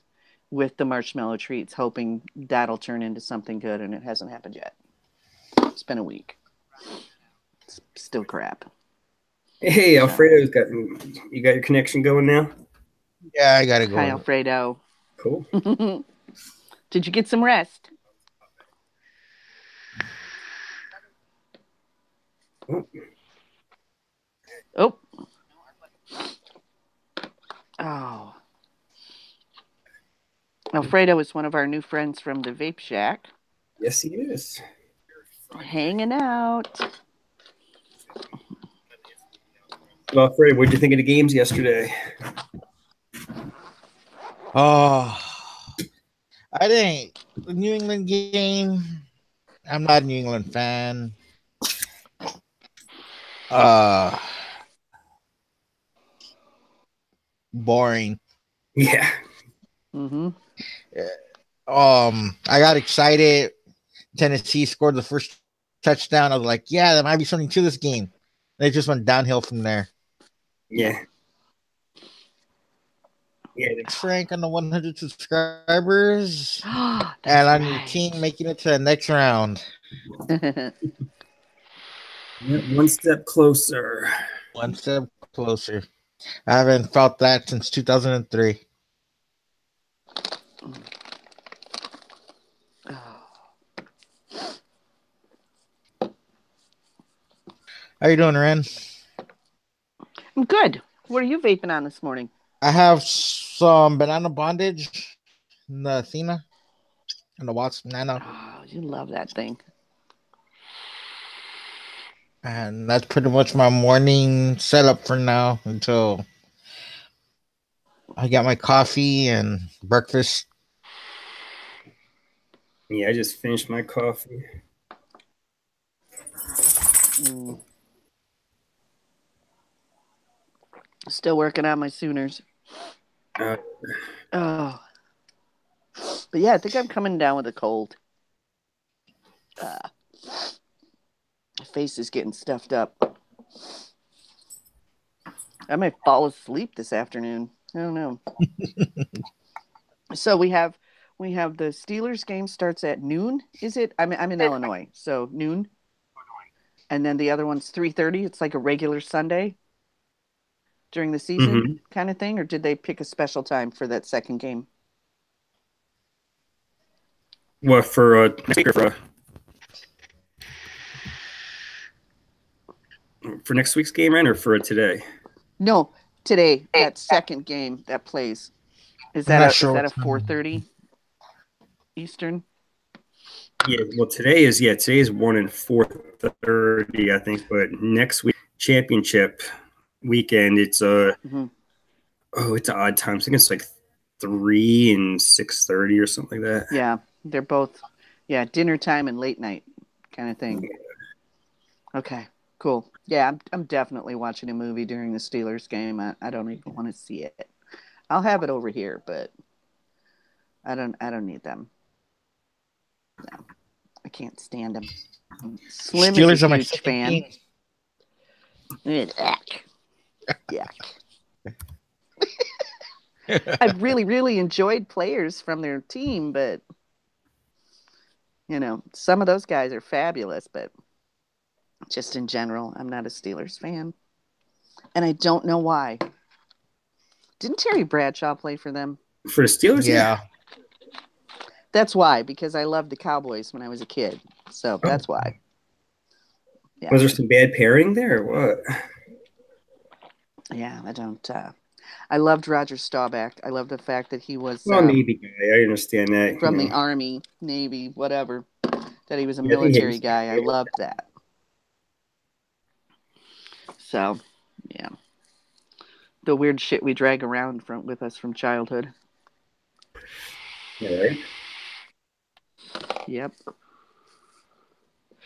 with the marshmallow treats, hoping that'll turn into something good, and it hasn't happened yet. It's been a week. It's still crap. Hey, So, Alfredo's got you got your connection going now? Yeah, I gotta hi, go. Alfredo. Cool. Did you get some rest? Oh, Oh, oh. Alfredo is one of our new friends from the Vape Shack, yes, he is. hanging out. Well, Alfredo, what'd you think of the games yesterday? Oh, I think the New England game. I'm not a New England fan. Uh, Boring. Yeah. Mm-hmm. I got excited. Tennessee scored the first touchdown. I was like, yeah, there might be something to this game. And it just went downhill from there. Yeah. Yeah. Frank on the 100 subscribers, That's and on your right. team making it to the next round. One step closer. One step closer. I haven't felt that since 2003. How you doing, Ren? I'm good. What are you vaping on this morning? I have some banana bondage in the Athena and the Watts Nano. Oh, you love that thing. And that's pretty much my morning setup for now until I got my coffee and breakfast. Yeah, I just finished my coffee. Still working on my Sooners. Uh, Oh. But yeah, I think I'm coming down with a cold. My face is getting stuffed up. I might fall asleep this afternoon. I don't know. So we have the Steelers game starts at noon. Is it? I'm in Illinois, so noon, and then the other one's 3:30. It's like a regular Sunday during the season Mm-hmm. kind of thing, or did they pick a special time for that second game? What for for next week's game, Ryan, or for today? No, today that second game that plays I'm not is sure that a what's 4:30 Eastern? Yeah, well, today is 1 and 4:30, I think. But next week, championship weekend, it's Mm-hmm. it's an odd time. I think it's like 3 and 6:30 or something like that. Yeah, they're both dinner time and late night kind of thing. Okay, cool. Yeah, I'm definitely watching a movie during the Steelers game. I don't even want to see it. I'll have it over here, but I don't need them. No, I can't stand them. Slim is a Steelers are my huge second fan. team. Yuck. Yuck. I've really, really enjoyed players from their team, but some of those guys are fabulous, but just in general, I'm not a Steelers fan. And I don't know why. Didn't Terry Bradshaw play for them? For the Steelers, Yeah. That's why, because I loved the Cowboys when I was a kid. So that's why. Yeah. Was there some bad pairing there or what? Yeah, I don't. I loved Roger Staubach. I love the fact that he was Well, Navy guy, I understand that. from the Army, Navy, whatever, that he was a Yeah, I think military he's guy. I loved that. So, yeah. The weird shit we drag around with us from childhood. Yeah, right. Yep.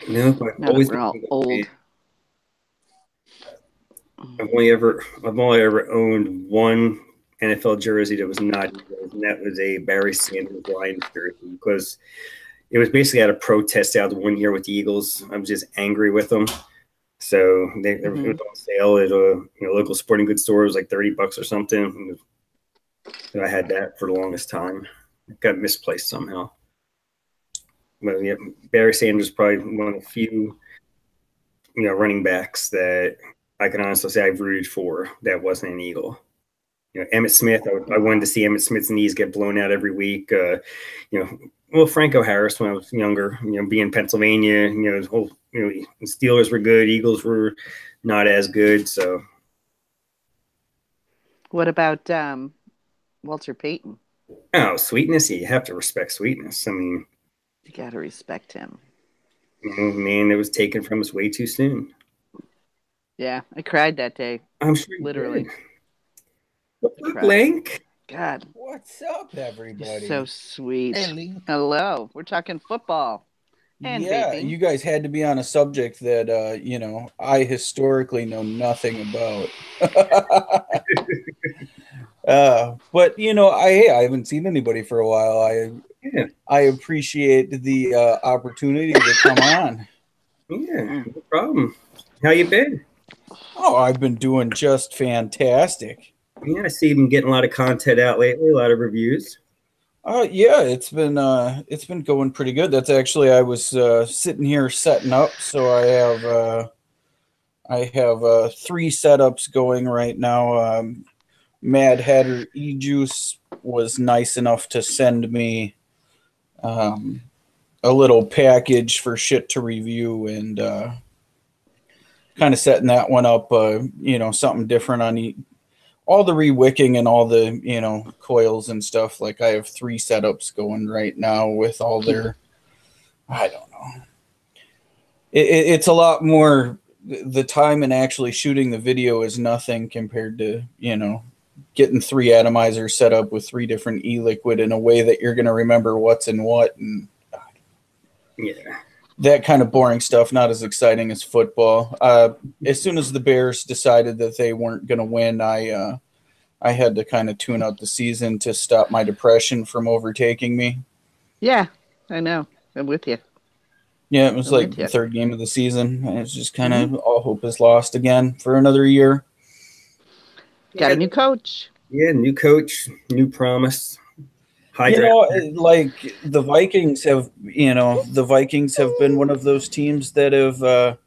No, but I've Now that always we're been all a old. fan. I've only ever owned one NFL jersey that was not Eagles, and that was a Barry Sanders Lions jersey because it was basically out of protest out of 1 year with the Eagles. I was just angry with them. So it was on sale at a local sporting goods store. It was like $30 or something. And I had that for the longest time. It got misplaced somehow. But yeah, Barry Sanders is probably one of the few running backs that I can honestly say I've rooted for that wasn't an Eagle. Emmitt Smith. I wanted to see Emmitt Smith's knees get blown out every week. Franco Harris when I was younger. Being in Pennsylvania. His whole. The Steelers were good. Eagles were not as good. So. What about Walter Payton? Oh, Sweetness. You have to respect Sweetness. I mean, you got to respect him. Man, it was taken from us way too soon. Yeah, I cried that day. I'm sure literally. What's up, Link? God. What's up, everybody? You're so sweet. Hey, Link. Hello. We're talking football. And vaping. You guys had to be on a subject that I historically know nothing about. But I haven't seen anybody for a while. I appreciate the opportunity to come on. Yeah, no problem. How you been? Oh, I've been doing just fantastic. Yeah, I see you've been getting a lot of content out lately, a lot of reviews. Yeah, it's been going pretty good. That's actually I was sitting here setting up, so I have 3 setups going right now. Mad Hatter E-Juice was nice enough to send me a little package for shit to review, and kind of setting that one up. Something different on all the rewicking and all the coils and stuff. Like I have 3 setups going right now with all their, I don't know. It's a lot more. The time and actually shooting the video is nothing compared to getting 3 atomizers set up with 3 different e-liquid in a way that you're going to remember what's in what, and that kind of boring stuff. Not as exciting as football. As soon as the Bears decided that they weren't going to win, I had to kind of tune out the season to stop my depression from overtaking me. Yeah, I know. I'm with you. Yeah, it was like the 3rd game of the season. It's just kind of all hope is lost again for another year. Got a new coach. Yeah, new coach, new promise. High You draft. know, like the Vikings have, the Vikings have been one of those teams that have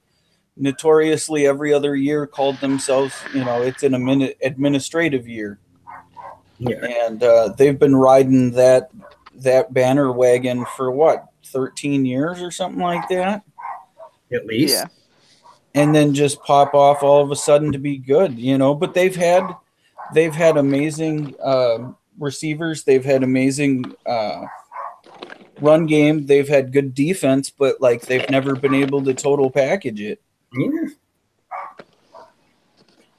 notoriously every other year called themselves, it's an administrative year, Yeah, and they've been riding that banner wagon for what, 13 years or something like that, at least. Yeah. and then just pop off all of a sudden to be good, But they've had amazing receivers, they've had amazing run game, they've had good defense, but like they've never been able to total package it. Yeah.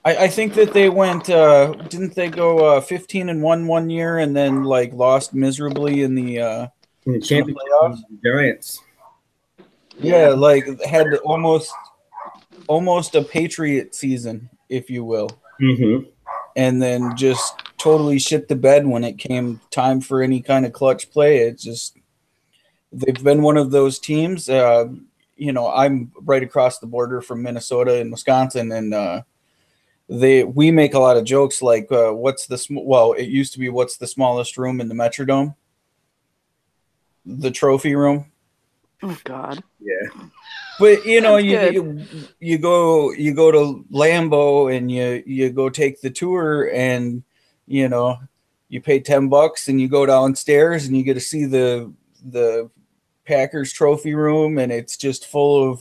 I think that they went. Didn't they go 15-1 one year and then like lost miserably in the In the championship, playoffs? the Giants. Yeah, like had almost a Patriot season, if you will, Mm-hmm. and then just totally shit the bed when it came time for any kind of clutch play. It's just they've been one of those teams. I'm right across the border from Minnesota and Wisconsin, and we make a lot of jokes like it used to be, what's the smallest room in the Metrodome? The trophy room. Oh God. Yeah. But you go to Lambeau and you go take the tour, and you pay $10 and you go downstairs and you get to see the Packers trophy room, and it's just full of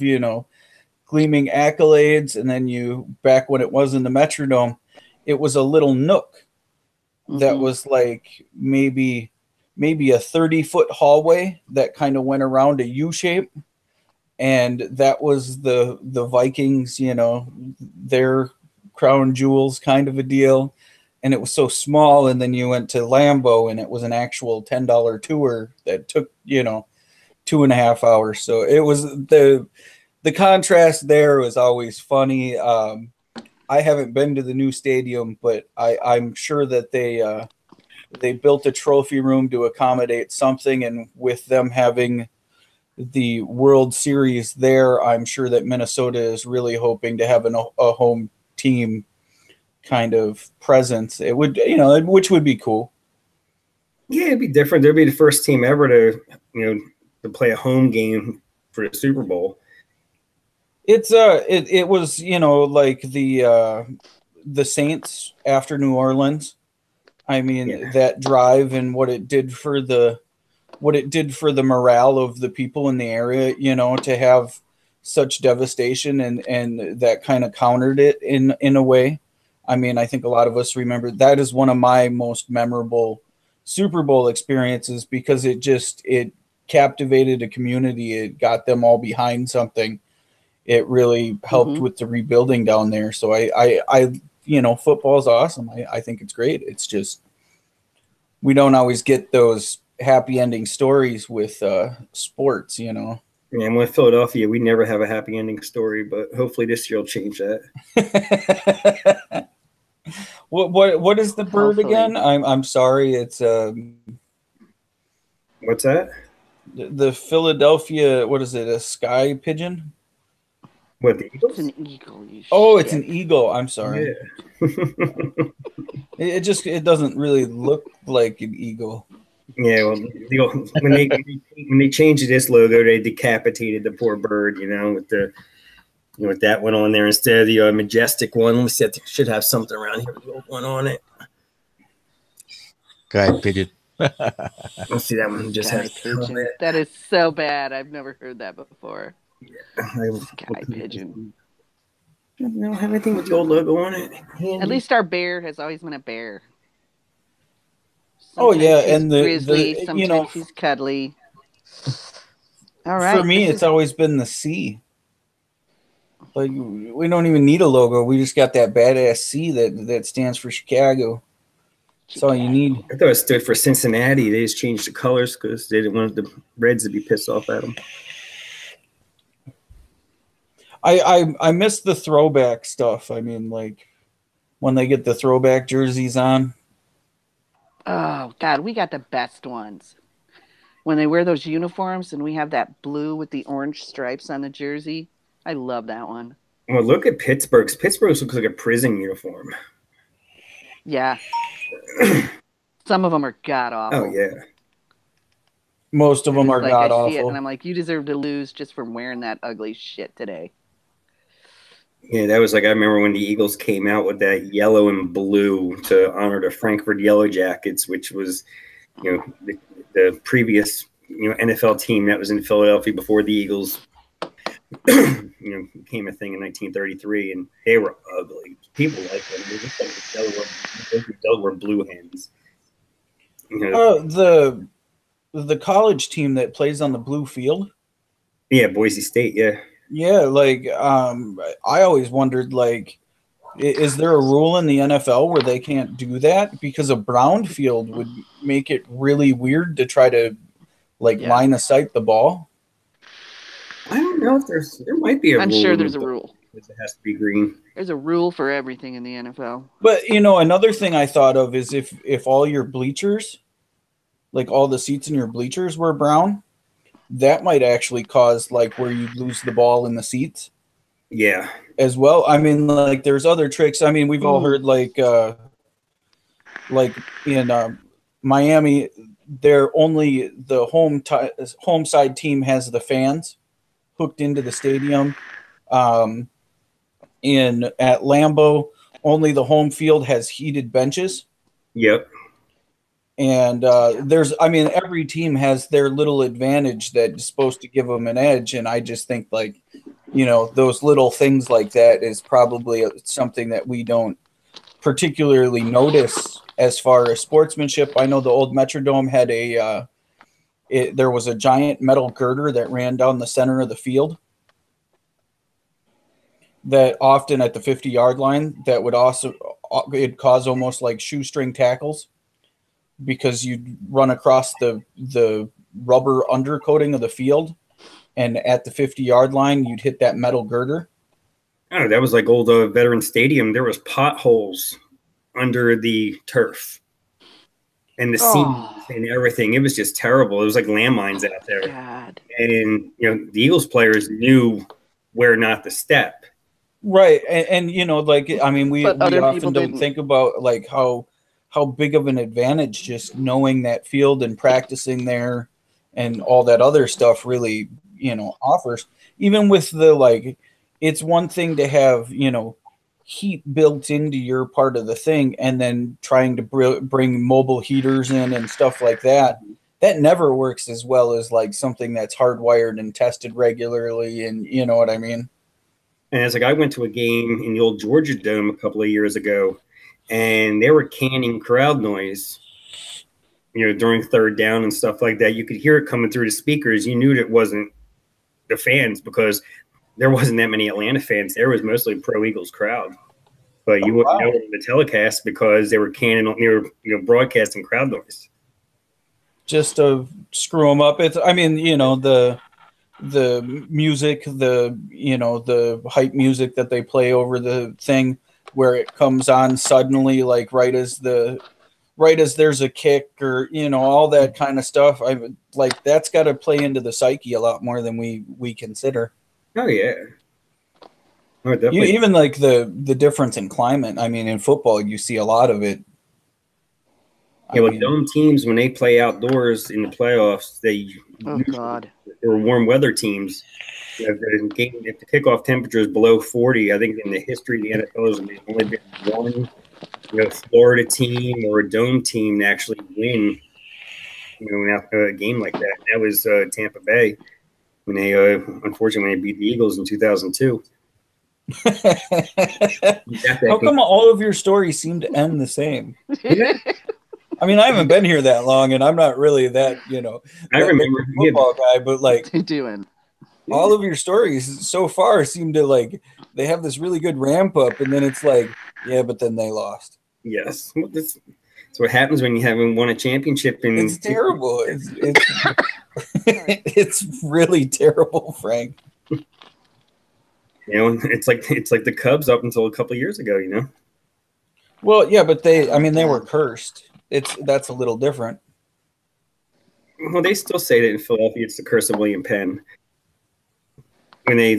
gleaming accolades. And then back when it was in the Metrodome, it was a little nook that was like maybe a 30-foot hallway that kind of went around a U shape, and that was the Vikings, their crown jewels kind of a deal. And it was so small, and then you went to Lambeau and it was an actual $10 tour that took 2.5 hours. So it was the contrast there was always funny. I haven't been to the new stadium, but I'm sure that they built a trophy room to accommodate something, and with them having the World Series there, I'm sure that Minnesota is really hoping to have a home team kind of presence. It would, which would be cool. Yeah, it'd be different. They'd be the first team ever to play a home game for the Super Bowl. It was like the Saints after New Orleans. I mean, that drive and what it did for the morale of the people in the area, to have such devastation, and that kind of countered it in a way. I mean, I think a lot of us remember that is one of my most memorable Super Bowl experiences, because it captivated a community. It got them all behind something. It really helped with the rebuilding down there. So I football is awesome. I think it's great. It's just we don't always get those happy ending stories with sports, Yeah, and with Philadelphia, we never have a happy ending story, but hopefully this year will change that. What is the bird again? I'm sorry. It's what's that? The Philadelphia. What is it? A sky pigeon? What, the Eagles? It's an eagle. It's an eagle. I'm sorry. Yeah. it doesn't really look like an eagle. Yeah, well, when they changed this logo, they decapitated the poor bird, with that one on there instead of the majestic one. We said they should have something around here with the old one on it. Guy pigeon. Let's see, that one just has pigeon. That is so bad. I've never heard that before. Yeah, Sky pigeon. They don't have anything with the old logo on it. At least our bear has always been a bear. Sometimes and the grizzly. Sometimes he's cuddly. All right. For me, it's always been the C. Like, we don't even need a logo. We just got that badass C that stands for Chicago. That's all you need. I thought it stood for Cincinnati. They just changed the colors because they didn't want the Reds to be pissed off at them. I miss the throwback stuff. I mean, like when they get the throwback jerseys on. Oh God, we got the best ones. When they wear those uniforms and we have that blue with the orange stripes on the jersey. I love that one. Well, look at Pittsburgh's. Pittsburgh's looks like a prison uniform. Yeah. Some of them are god awful. Oh yeah. Most of them are Like, god I see it, and awful. I'm like, you deserve to lose just from wearing that ugly shit today. Yeah, that was like I remember when the Eagles came out with that yellow and blue to honor the Frankfurt Yellow Jackets, which was, the previous NFL team that was in Philadelphia before the Eagles became a thing in 1933, and they were ugly. People like them. They just like the Delaware Blue Hens. The college team that plays on the blue field. Yeah, Boise State. Yeah. Yeah, like I always wondered, like, is there a rule in the NFL where they can't do that? Because a brown field would make it really weird to try to line of sight the ball. I don't know if there might be a rule. I'm sure there's a rule. It has to be green. There's a rule for everything in the NFL. But another thing I thought of is if all your bleachers, like all the seats in your bleachers were brown, that might actually cause like where you lose the ball in the seats. Yeah. As well. I mean, like there's other tricks. I mean, we've all heard like in Miami, they're only the home side team has the fans hooked into the stadium. At Lambeau, only the home field has heated benches. Yep. And every team has their little advantage that's supposed to give them an edge. And I just think like, those little things like that is probably something that we don't particularly notice as far as sportsmanship. I know the old Metrodome had there was a giant metal girder that ran down the center of the field that often at the 50-yard line that would also it'd cause almost like shoestring tackles because you'd run across the rubber undercoating of the field, and at the 50-yard line you'd hit that metal girder. Oh, that was like old Veteran Stadium. There was potholes under the turf and the seams and everything. It was just terrible. It was like landmines out there. God. And the Eagles players knew where not to step. Right, and we often don't think about like how big of an advantage just knowing that field and practicing there and all that other stuff really offers. Even with the it's one thing to have heat built into your part of the thing, and then trying to bring mobile heaters in and stuff like that. That never works as well as like something that's hardwired and tested regularly, and you know what I mean. And it's like I went to a game in the old Georgia Dome a couple of years ago, and they were canning crowd noise, during third down and stuff like that. You could hear it coming through the speakers. You knew that it wasn't the fans because there wasn't that many Atlanta fans. There was mostly pro Eagles crowd, but you wouldn't know it in the telecast because they were canning, broadcasting crowd noise. Just to screw them up. It's, the music, the hype music that they play over the thing where it comes on suddenly, like right as there's a kick or, all that kind of stuff. That's got to play into the psyche a lot more than we consider. Oh yeah. Oh, even like the difference in climate. I mean, in football, you see a lot of it. Yeah, dome teams, when they play outdoors in the playoffs, or warm weather teams, if the kickoff temperature is below 40, I think in the history of the NFL, there's only been one Florida team or a dome team to actually win a game like that. That was Tampa Bay when they unfortunately beat the Eagles in 2002. How come all of your stories seem to end the same? I mean, I haven't been here that long, and I'm not really that, I remember football guy, but like doing all of your stories so far seem to they have this really good ramp up, and then it's like, yeah, but then they lost. Yes, that's what happens when you haven't won a championship. It's terrible. It's really terrible, Frank. It's like the Cubs up until a couple of years ago. Well, yeah, but they were cursed. That's a little different. Well, they still say that in Philadelphia it's the curse of William Penn. When they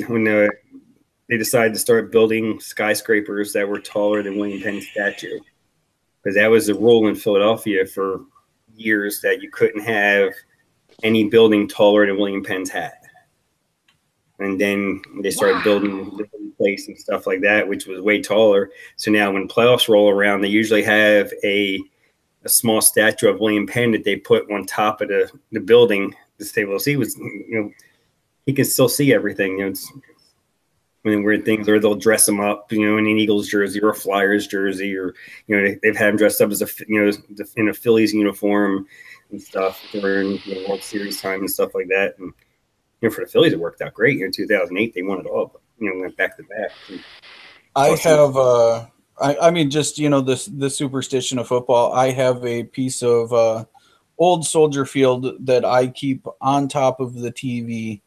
decided to start building skyscrapers that were taller than William Penn's statue. because that was the rule in Philadelphia for years that you couldn't have any building taller than William Penn's hat. And then they started building the place and stuff like that, which was way taller. So now when playoffs roll around, they usually have a small statue of William Penn that they put on top of the building to say, well, see, he can still see everything. It's weird things, or they'll dress him up, in an Eagles jersey or a Flyers jersey, or they've had him dressed up as in a Phillies uniform and stuff during World Series time and stuff like that. And for the Phillies, it worked out great. In 2008, they won it all, but went back to back. I mean, just the superstition of football. I have a piece of old Soldier Field that I keep on top of the TV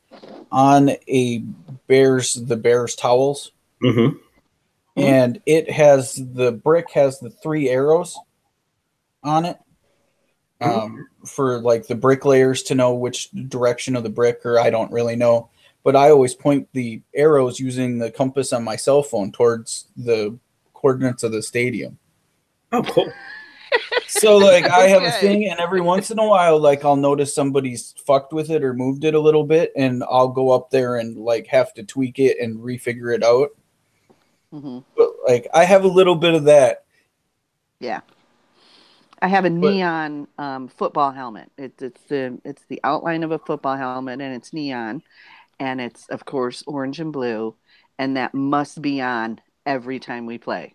on the Bears towels, and the brick has the 3 arrows on it. For like the bricklayers to know which direction of the brick, or I don't really know, but I always point the arrows using the compass on my cell phone towards the coordinates of the stadium. Oh, cool. So like I have a thing, and every once in a while, like I'll notice somebody's fucked with it or moved it a little bit, and I'll go up there and like have to tweak it and refigure it out. But like I have a little bit of that. Yeah. I have a neon football helmet. It's the outline of a football helmet, and it's neon, and it's of course orange and blue, and that must be on every time we play.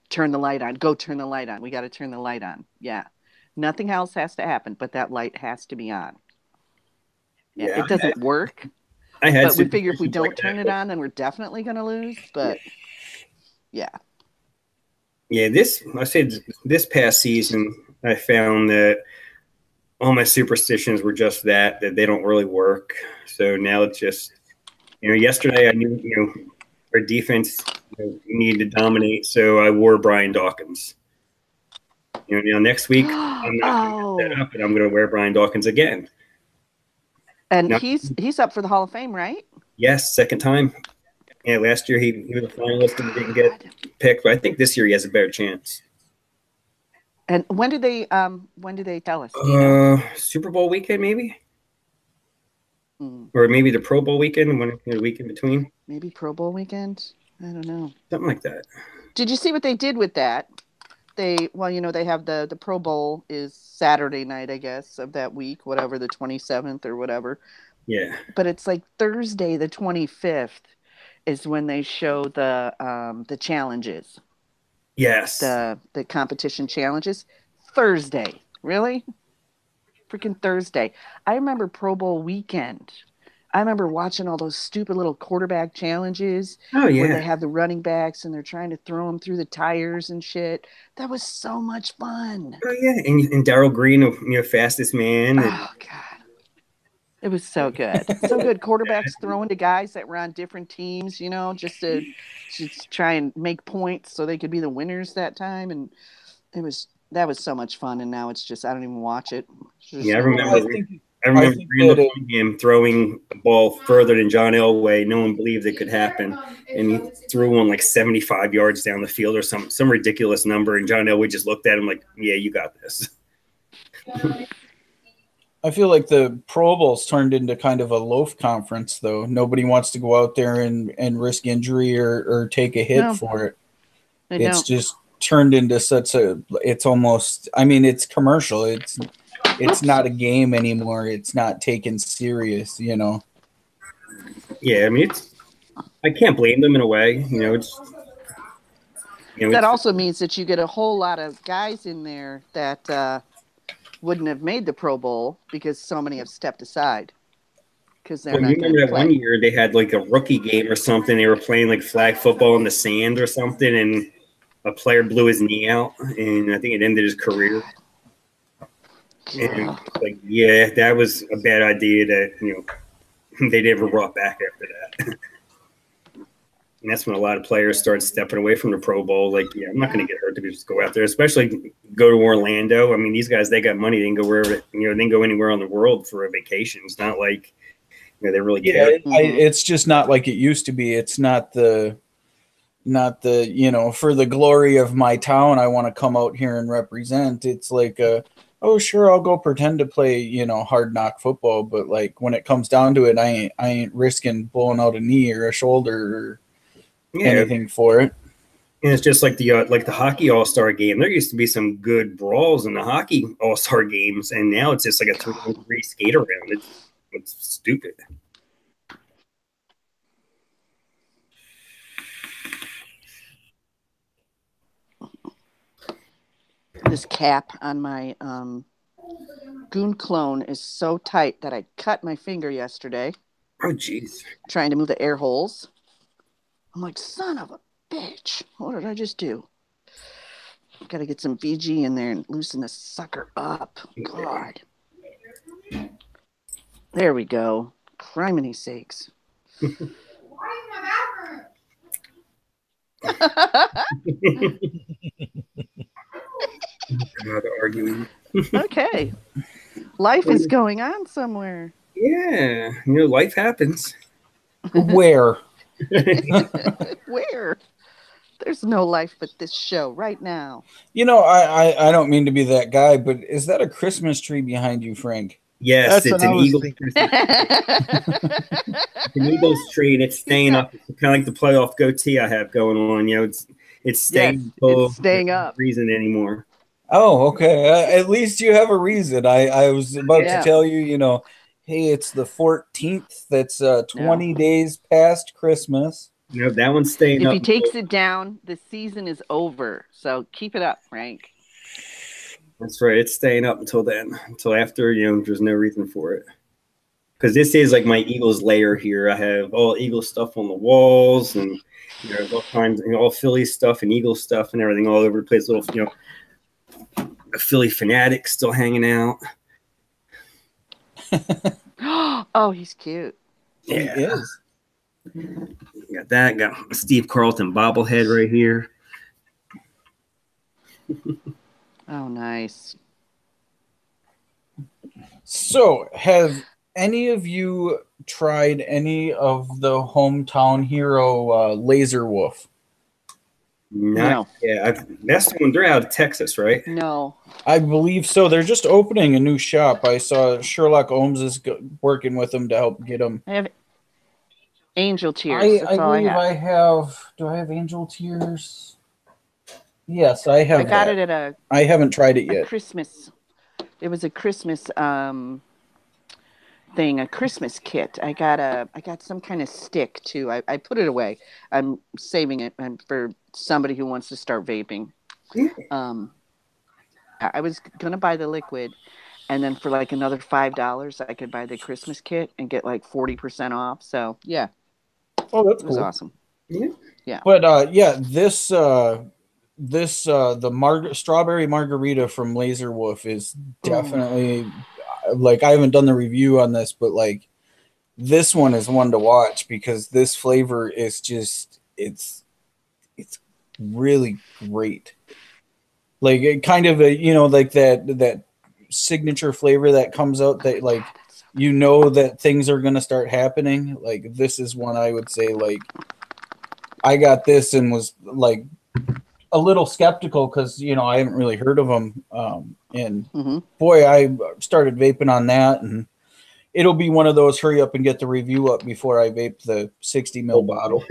Turn the light on. Go turn the light on. We got to turn the light on. Yeah, nothing else has to happen, but that light has to be on. Yeah, it doesn't work. But we figure if we don't turn it on, then we're definitely going to lose. But yeah. Yeah, this past season, I found that all my superstitions were just that they don't really work. So now it's just, yesterday I knew, our defense needed to dominate, so I wore Brian Dawkins. Now next week I'm not going to set up, and I'm going to wear Brian Dawkins again. And he's up for the Hall of Fame, right? Yes, second time. Yeah, last year he was a finalist and didn't get picked, but I think this year he has a better chance. And when did they tell us? Super Bowl weekend, maybe, or maybe the Pro Bowl weekend, the week in between. Maybe Pro Bowl weekend. I don't know. Something like that. Did you see what they did with that? They have the Pro Bowl is Saturday night, I guess, of that week, whatever, the 27th or whatever. Yeah. But it's like Thursday, the 25th. Is when they show the challenges. Yes. The competition challenges. Thursday. Really? Freaking Thursday. I remember Pro Bowl weekend. I remember watching all those stupid little quarterback challenges. Oh, yeah. Where they have the running backs and they're trying to throw them through the tires and shit. That was so much fun. Oh, yeah. And Darryl Green, fastest man. Oh, God. It was so good. So good. Quarterbacks throwing to guys that were on different teams, just to try and make points so they could be the winners that time. And that was so much fun. And now it's just, I don't even watch it. I remember him throwing the ball further than John Elway. No one believed it could happen. And he threw one like 75 yards down the field or some ridiculous number. And John Elway just looked at him like, yeah, you got this. I feel like the Pro Bowl's turned into kind of a loaf conference, though. Nobody wants to go out there and risk injury or take a hit for it. It's just turned into it's almost, it's commercial. It's not a game anymore. It's not taken serious, Yeah, I can't blame them in a way. That also means that you get a whole lot of guys in there that wouldn't have made the Pro Bowl because so many have stepped aside because they're not going to play. One year they had like a rookie game or something. They were playing like flag football in the sand or something, and a player blew his knee out, and I think it ended his career. And that was a bad idea that they never brought back after that. And that's when a lot of players started stepping away from the Pro Bowl. Like, I'm not going to get hurt to just go out there, especially go to Orlando. These guys, they got money. They can go wherever, they can go anywhere in the world for a vacation. It's not like, they really care. It's just not like it used to be. It's not the not the, for the glory of my town, I want to come out here and represent. It's like, oh, sure, I'll go pretend to play, hard knock football. But like when it comes down to it, I ain't risking blowing out a knee or a shoulder or anything for it. And it's just like the hockey All-Star game. There used to be some good brawls in the hockey All-Star games, and now it's just like a 3-on-3 skate around. It's stupid. This cap on my Goon clone is so tight that I cut my finger yesterday. Oh, jeez. Trying to move the air holes. I'm like, son of a bitch. What did I just do? Got to get some BG in there and loosen this sucker up. God. There we go. Criminy sakes. God, arguing. Okay. Life is going on somewhere. Yeah. Life happens. Where? Where? There's no life but this show right now. I don't mean to be that guy, but is that a Christmas tree behind you, Frank? Yes, it's an eagle. It's an eagle's tree, and it's staying up. It's kind of like the playoff goatee I have going on. It's staying. It's staying up. Reason anymore? Oh, okay. At least you have a reason. I was about to tell you, hey, it's the 14th. That's 20 days past Christmas. That one's staying up. If he takes it down, the season is over. So keep it up, Frank. That's right. It's staying up until then. Until after, there's no reason for it. Because this is like my Eagles lair here. I have all Eagles stuff on the walls, and there's all kinds, all Philly stuff and Eagles stuff and everything all over the place. Little, a Philly fanatic still hanging out. Oh, he's cute. Yeah. He is. Got that. Got a Steve Carlton bobblehead right here. Oh, nice. So, have any of you tried any of the hometown hero Laser Wolf? No. Yeah, that's the one. They're out of Texas, right? No. I believe so. They're just opening a new shop. I saw Sherlock Holmes is working with them to help get them. I have Angel Tears. I believe I have. Do I have Angel Tears? Yes, I have. I got it at I haven't tried it yet. Christmas. It was a Christmas thing, a Christmas kit. I got some kind of stick too. I put it away. I'm saving it for somebody who wants to start vaping. I was gonna buy the liquid, and then for like another $5, I could buy the Christmas kit and get like 40% off. So yeah. Oh, that's cool. It was awesome. Yeah. But this the strawberry margarita from Laser Wolf is definitely like, I haven't done the review on this, but like this one is one to watch because this flavor is just it's really great. Like it kind of like that signature flavor that comes out that like that things are going to start happening. Like this is one I would say, like, I got this and was like a little skeptical because I haven't really heard of them, and boy, I started vaping on that, and it'll be one of those hurry up and get the review up before I vape the 60 ml bottle.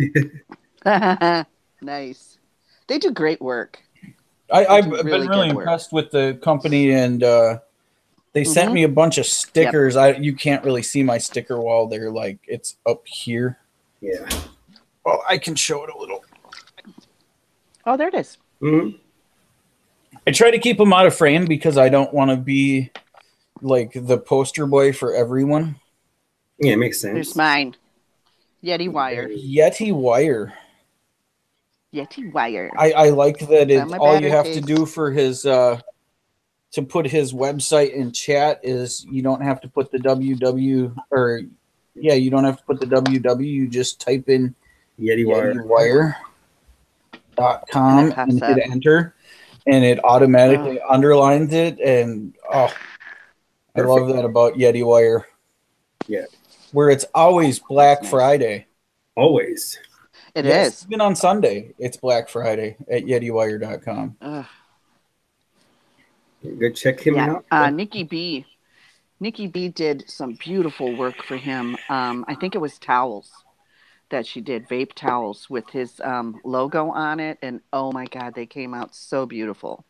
Nice. They do great work. I've been really impressed with the company, and they sent me a bunch of stickers. You can't really see my sticker wall. They're like, it's up here. Yeah. Well, I can show it a little. Oh, there it is. Mm-hmm. I try to keep them out of frame because I don't want to be like the poster boy for everyone. Yeah, it makes sense. There's mine. Yeti wire. Yeti wire. Yeti wire. I like that all you have to do for his to put his website in chat is you don't have to put the www or you don't have to put the www, you just type in YetiWire.com and hit enter, and it automatically underlines it, and I love that about Yeti Wire. Yeah. Where it's always Black Friday. Always. It Yes, is. even on Sunday, it's Black Friday at YetiWire.com. Go check him out. Nikki B. Nikki B did some beautiful work for him. I think it was towels that she did, vape towels with his logo on it. And oh my God, they came out so beautiful.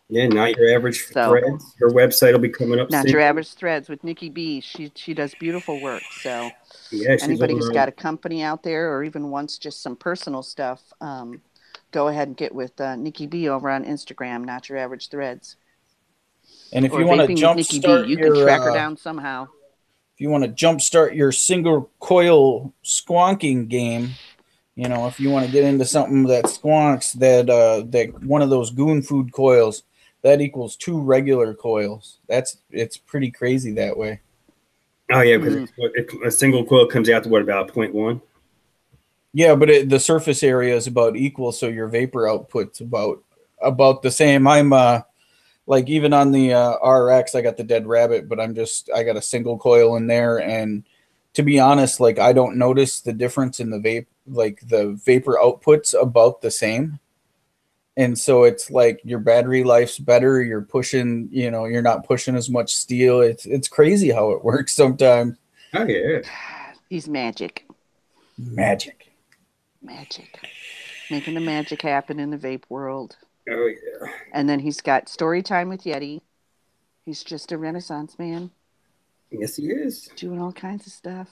Yeah, Not Your Average So, Threads. Her website will be coming up Not soon. Your Average Threads with Nikki B. She does beautiful work. So Yeah, she's anybody who's on. got a company out there or even wants just some personal stuff, go ahead and get with Nikki B over on Instagram, Not Your Average Threads. And if Or you want to Vaping with Nikki B, jumpstart you can track her down somehow. if you want to jumpstart your single coil squonking game, you know, if you want to get into something that squonks, that one of those goon food coils, that equals 2 regular coils. It's pretty crazy that way. Oh yeah, because a single coil comes out to what, about 0.1? Yeah, but the surface area is about equal, so your vapor output's about the same. I'm like even on the RX, I got the Dead Rabbit, but I got a single coil in there, and to be honest, like I don't notice the difference in the vape, like the vapor output's about the same. And so it's like your battery life's better. You're pushing, you know, you're not pushing as much steel. It's crazy how it works sometimes. Oh yeah. He's magic. Magic. Making the magic happen in the vape world. Oh yeah. And then he's got Story Time with Yeti. He's just a Renaissance man. Yes, he is. Doing all kinds of stuff.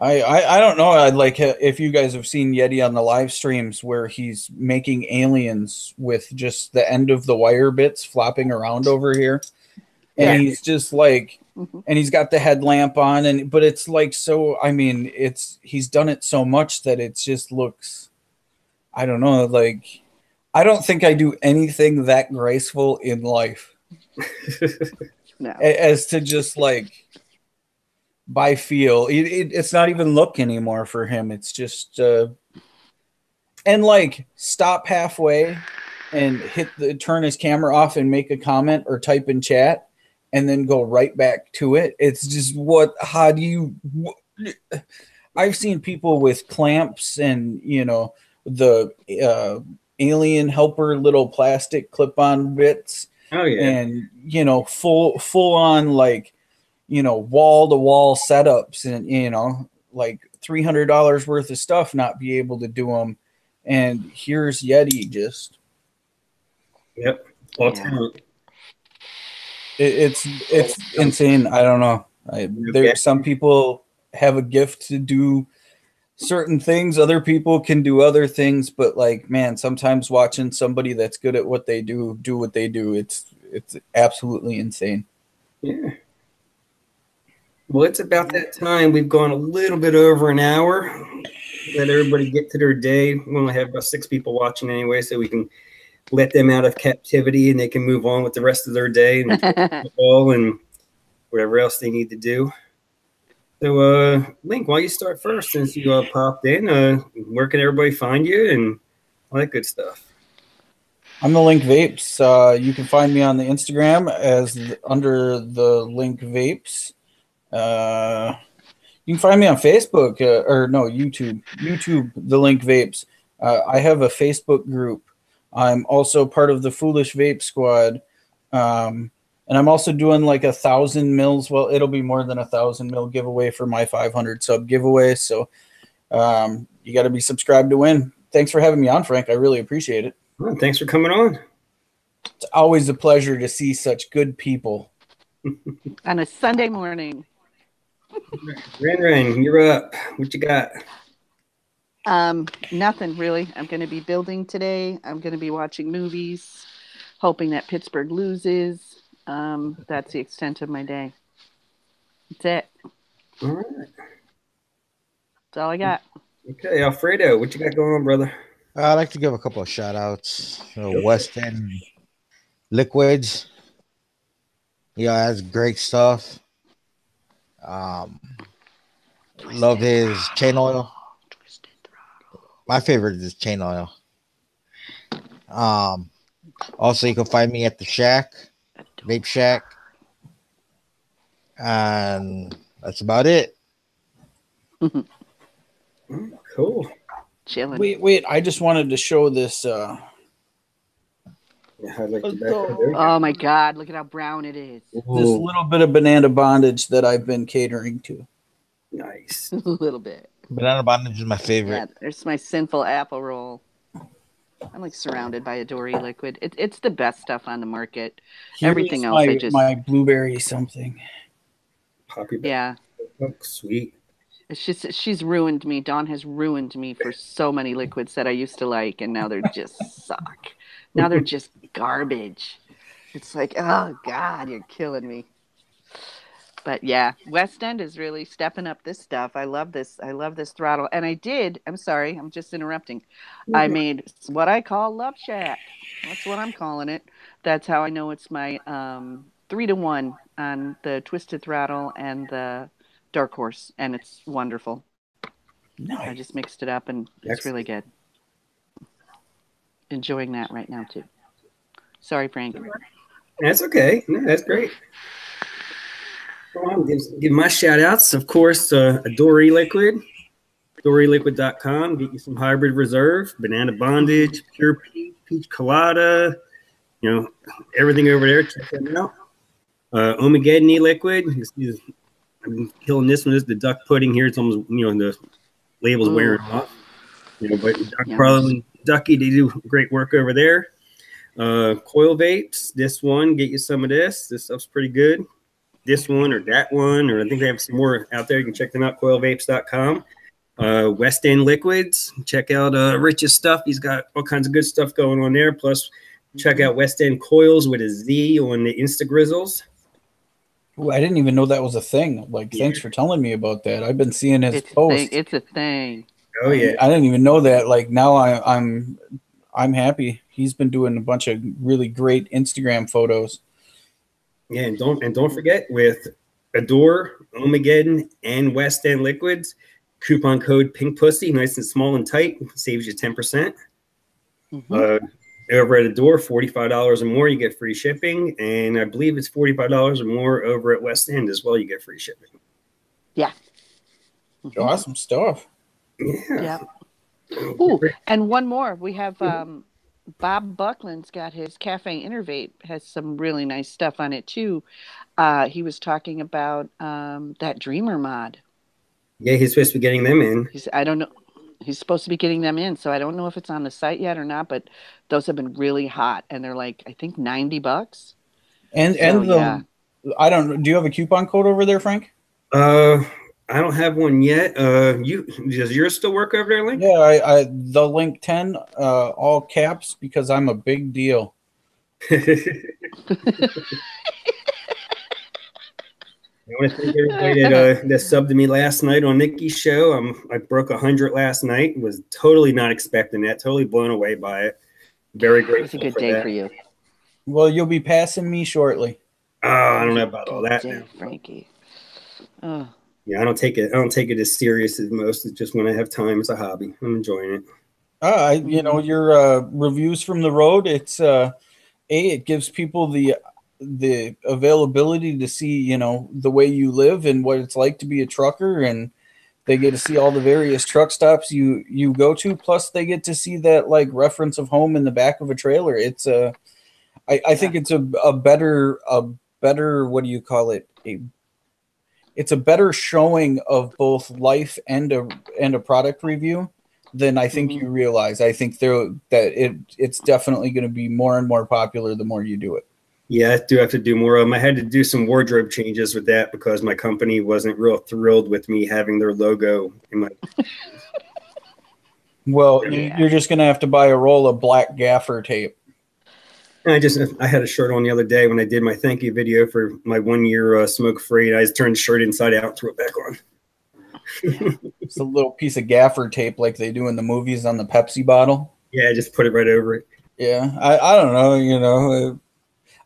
I don't know. I'd like if you guys have seen Yeti on the live streams where he's making aliens with just the end of the wire bits flopping around over here. And he's just like, and he's got the headlamp on, but it's like, so, I mean, he's done it so much that it just looks, I don't know, like, I don't think I do anything that graceful in life. No. As to just like, by feel, it's not even look anymore for him. It's just, and like, stop halfway and turn his camera off and make a comment or type in chat, and then go right back to it. It's just I've seen people with clamps and, you know, the alien helper little plastic clip-on bits. Oh yeah. And, you know, full on, like, you know, wall-to-wall setups and, you know, like $300 worth of stuff, not be able to do them. And here's Yeti just. Yep. All talent. It's insane. I don't know. Some people have a gift to do certain things. Other people can do other things. But like, man, sometimes watching somebody that's good at what they do what they do, it's absolutely insane. Yeah. Well, it's about that time. We've gone a little bit over an hour. Let everybody get to their day. We only have about 6 people watching anyway, so we can let them out of captivity and they can move on with the rest of their day and football and whatever else they need to do. So, Link, why don't you start first since you popped in? Where can everybody find you and all that good stuff? I'm the Link Vapes. You can find me on the Instagram under the Link Vapes. You can find me on Facebook YouTube. YouTube, the Link Vapes. I have a Facebook group. I'm also part of the Foolish Vape Squad. And I'm also doing like 1,000 mils. Well, it'll be more than 1,000 mil giveaway for my 500 sub giveaway. So you got to be subscribed to win. Thanks for having me on, Frank. I really appreciate it. Well, thanks for coming on. It's always a pleasure to see such good people. On a Sunday morning. Ren, you're up. What you got? Nothing really. I'm going to be building today. I'm going to be watching movies, hoping that Pittsburgh loses. That's the extent of my day. That's it. All right. That's all I got. Okay, Alfredo, what you got going on, brother? I'd like to give a couple of shout outs. West End Liquids. Yeah, that's great stuff. Love his chain oil. My favorite is chain oil. Also, you can find me at the Shack, Vape Shack, and that's about it. Cool. chilling. Wait! I just wanted to show this. Yeah, I like the back. Oh, there you go. Oh my God! Look at how brown it is. This Ooh, little bit of banana bondage that I've been catering to. nice. A little bit. Banana bondage is my Yeah, favorite. there's my sinful apple roll. I'm like surrounded by Adori liquid. It's the best stuff on the market. Everything else, I just my blueberry something. Poppy back. yeah. Oh, sweet. It's just she's ruined me. Dawn has ruined me for so many liquids that I used to like, and now they're just suck. Now they're just garbage. It's like, oh God, you're killing me. But yeah, West End is really stepping up this stuff. I love this. I love this throttle. And I'm sorry, I'm just interrupting. I made what I call Love Shack. That's what I'm calling it. That's how I know it's my 3-to-1 on the Twisted Throttle and the Dark Horse, and it's wonderful. Nice. I just mixed it up, and it's really good. Enjoying that right now too. Sorry, Frank. That's okay. No, that's great. Give my shout outs, of course, Adori Liquid, AdoriLiquid.com. Get you some hybrid reserve, banana bondage, pure peach colada, everything over there. Check them out. Omegaddon Liquid. I'm killing this one. This is the duck pudding here. It's almost, the label's wearing off. But Doc Carlo and Ducky, they do great work over there. Coil vapes. This one, get you some of this. This stuff's pretty good. This one or that one, or I think they have some more out there. You can check them out, coilvapes.com. West End Liquids. Check out Rich's stuff. He's got all kinds of good stuff going on there. Plus, check out West End Coils with a Z on the Instagrizzles. Ooh, I didn't even know that was a thing. Thanks for telling me about that. I've been seeing his posts. It's a thing. Oh yeah, I didn't even know that. Now I'm happy. He's been doing a bunch of really great Instagram photos. Yeah, and don't forget, with Adore, Omegaddon, and West End Liquids, coupon code Pink Pussy, nice and small and tight, saves you 10%. Over at Adore, $45 or more, you get free shipping, and I believe it's $45 or more over at West End as well. You get free shipping. Yeah. Awesome stuff. Yeah. Ooh, and one more. We have Bob Buckland's got his Cafe Innervate, has some really nice stuff on it too. He was talking about that Dreamer mod. Yeah, he's supposed to be getting them in. I don't know. He's supposed to be getting them in, so I don't know if it's on the site yet or not, but those have been really hot, and they're like, I think $90. I don't. Do you have a coupon code over there, Frank? I don't have one yet. Does yours still work over there, Link? Yeah, the link 10, all caps, because I'm a big deal. I want to thank everybody that subbed to me last night on Nikki's show. I broke 100 last night. Was totally not expecting that. Totally blown away by it. Very grateful. It's a good day for you. Well, you'll be passing me shortly. Oh, I don't know about all that now, Frankie. Oh. Yeah, I don't take it as serious as most. It's just when I have time. It's a hobby. I'm enjoying it. Your reviews from the road. It's it gives people the availability to see, the way you live and what it's like to be a trucker, and they get to see all the various truck stops you go to. Plus, they get to see that reference of home in the back of a trailer. It's I think it's a better what do you call it? It's a better showing of both life and a product review than I think you realize. I think it's definitely going to be more and more popular the more you do it. Yeah, I do have to do more of them. I had to do some wardrobe changes with that because my company wasn't real thrilled with me having their logo in my. Well, you're just going to have to buy a roll of black gaffer tape. I had a shirt on the other day when I did my thank you video for my 1 year smoke free. I just turned the shirt inside out and threw it back on. It's a little piece of gaffer tape like they do in the movies on the Pepsi bottle. Yeah, just put it right over it. Yeah, I don't know,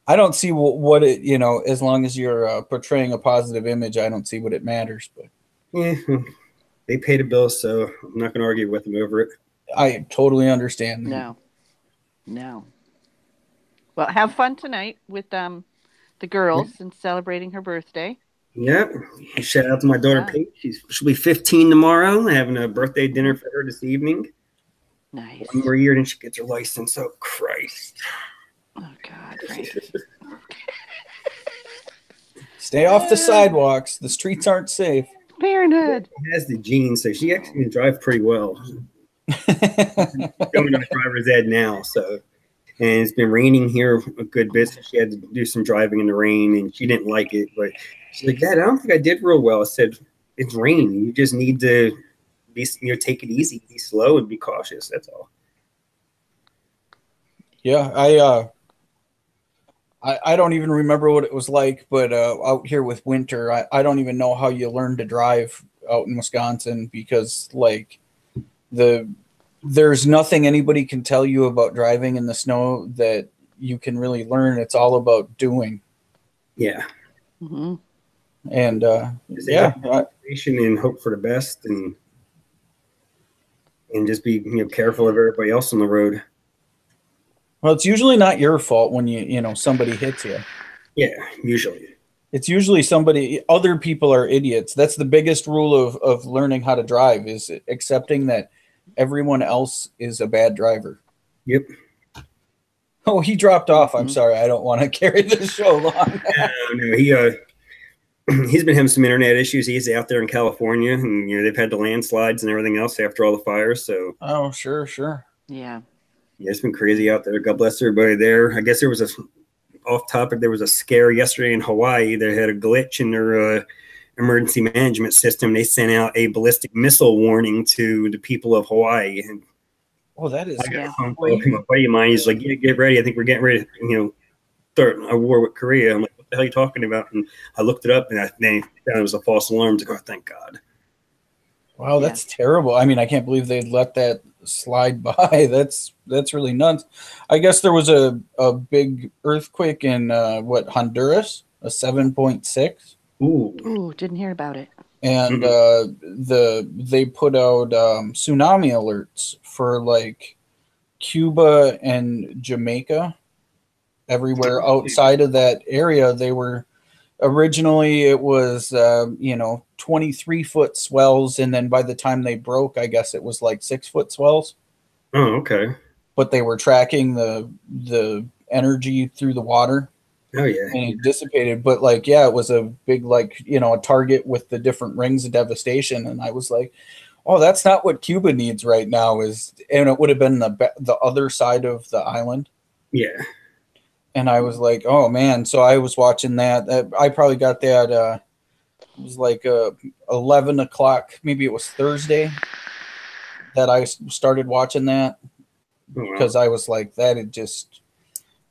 I don't see what it, as long as you're portraying a positive image, I don't see what it matters. But yeah, they paid a bill, so I'm not going to argue with them over it. I totally understand. No. Well, have fun tonight with the girls and celebrating her birthday. Yep. Shout out to my daughter, Paige. She'll be 15 tomorrow. Having a birthday dinner for her this evening. Nice. One more year, then she gets her license. Oh, Christ. Oh, God, Frankie. Stay off the sidewalks. The streets aren't safe. Parenthood. She has the genes, so she actually can drive pretty well. She's going on driver's ed now, so. And it's been raining here a good bit, so she had to do some driving in the rain, and she didn't like it. But she's like, Dad, I don't think I did real well. I said, it's rain. You just need to be, take it easy, be slow, and be cautious. That's all. Yeah, I don't even remember what it was like, but out here with winter, I don't even know how you learn to drive out in Wisconsin because like there's nothing anybody can tell you about driving in the snow that you can really learn. It's all about doing. Yeah. Mm-hmm. And yeah, and hope for the best, and just be careful of everybody else on the road. Well, it's usually not your fault when somebody hits you. Yeah, usually. It's usually other people are idiots. That's the biggest rule of learning how to drive is accepting that everyone else is a bad driver. Yep. Oh, he dropped off. I'm sorry. I don't want to carry this show long. No, he's been having some internet issues. He's out there in California, and they've had the landslides and everything else after all the fires. So. Oh, sure. Yeah. Yeah, it's been crazy out there. God bless everybody there. I guess there was off topic. There was a scare yesterday in Hawaii. They had a glitch in their emergency management system. They sent out a ballistic missile warning to the people of Hawaii. And that is. I got a phone call from a buddy of mine. He's like, "Yeah, get ready. I think we're getting ready to, start a war with Korea." I'm like, "What the hell are you talking about?" And I looked it up, and I found it was a false alarm. I was like, "Oh, thank God." Wow, that's terrible. I mean, I can't believe they'd let that slide by. That's really nuts. I guess there was a big earthquake in Honduras, a 7.6. Ooh, didn't hear about it. And they put out tsunami alerts for like Cuba and Jamaica. Everywhere outside of that area, they were originally it was 23-foot swells, and then by the time they broke, I guess it was like 6-foot swells. Oh, okay. But they were tracking the energy through the water. Oh yeah. And it dissipated. But it was a big a target with the different rings of devastation. And I was like, oh, that's not what Cuba needs right now. And it would have been the other side of the island. Yeah. And I was like, oh man. So I was watching that. I probably got that. It was like 11 o'clock. Maybe it was Thursday that I started watching that because I was like, that had just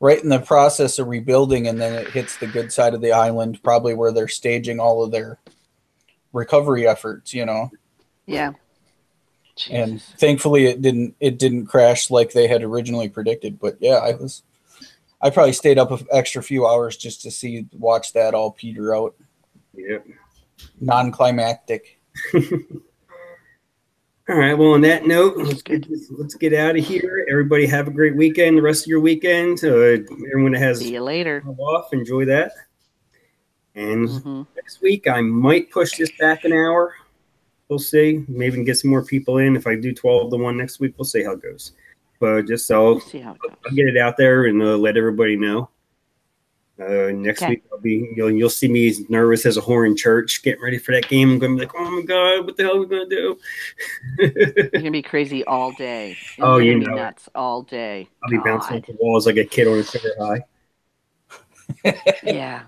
right in the process of rebuilding. And then it hits the good side of the island, probably where they're staging all of their recovery efforts, Yeah. Jesus. And thankfully it didn't crash like they had originally predicted. But yeah, I probably stayed up an extra few hours just to watch that all peter out. Yep. Non-climactic. All right. Well, on that note, let's get out of here. Everybody have a great weekend. The rest of your weekend. Everyone that has see you later off, enjoy that. And next week, I might push this back an hour. We'll see. Maybe we can get some more people in. If I do 12-1 next week, we'll see how it goes. But just I'll get it out there and let everybody know. Next week I'll be you'll see me as nervous as a whore in church, getting ready for that game. I'm gonna be like, oh my God, what the hell are we gonna do? You're gonna be crazy all day. Oh, you're gonna be nuts all day. I'll be bouncing off the walls like a kid on a sugar high. Yeah.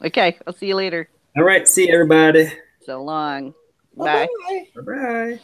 Okay, I'll see you later. All right, see you, everybody. So long. Bye. Bye. Bye.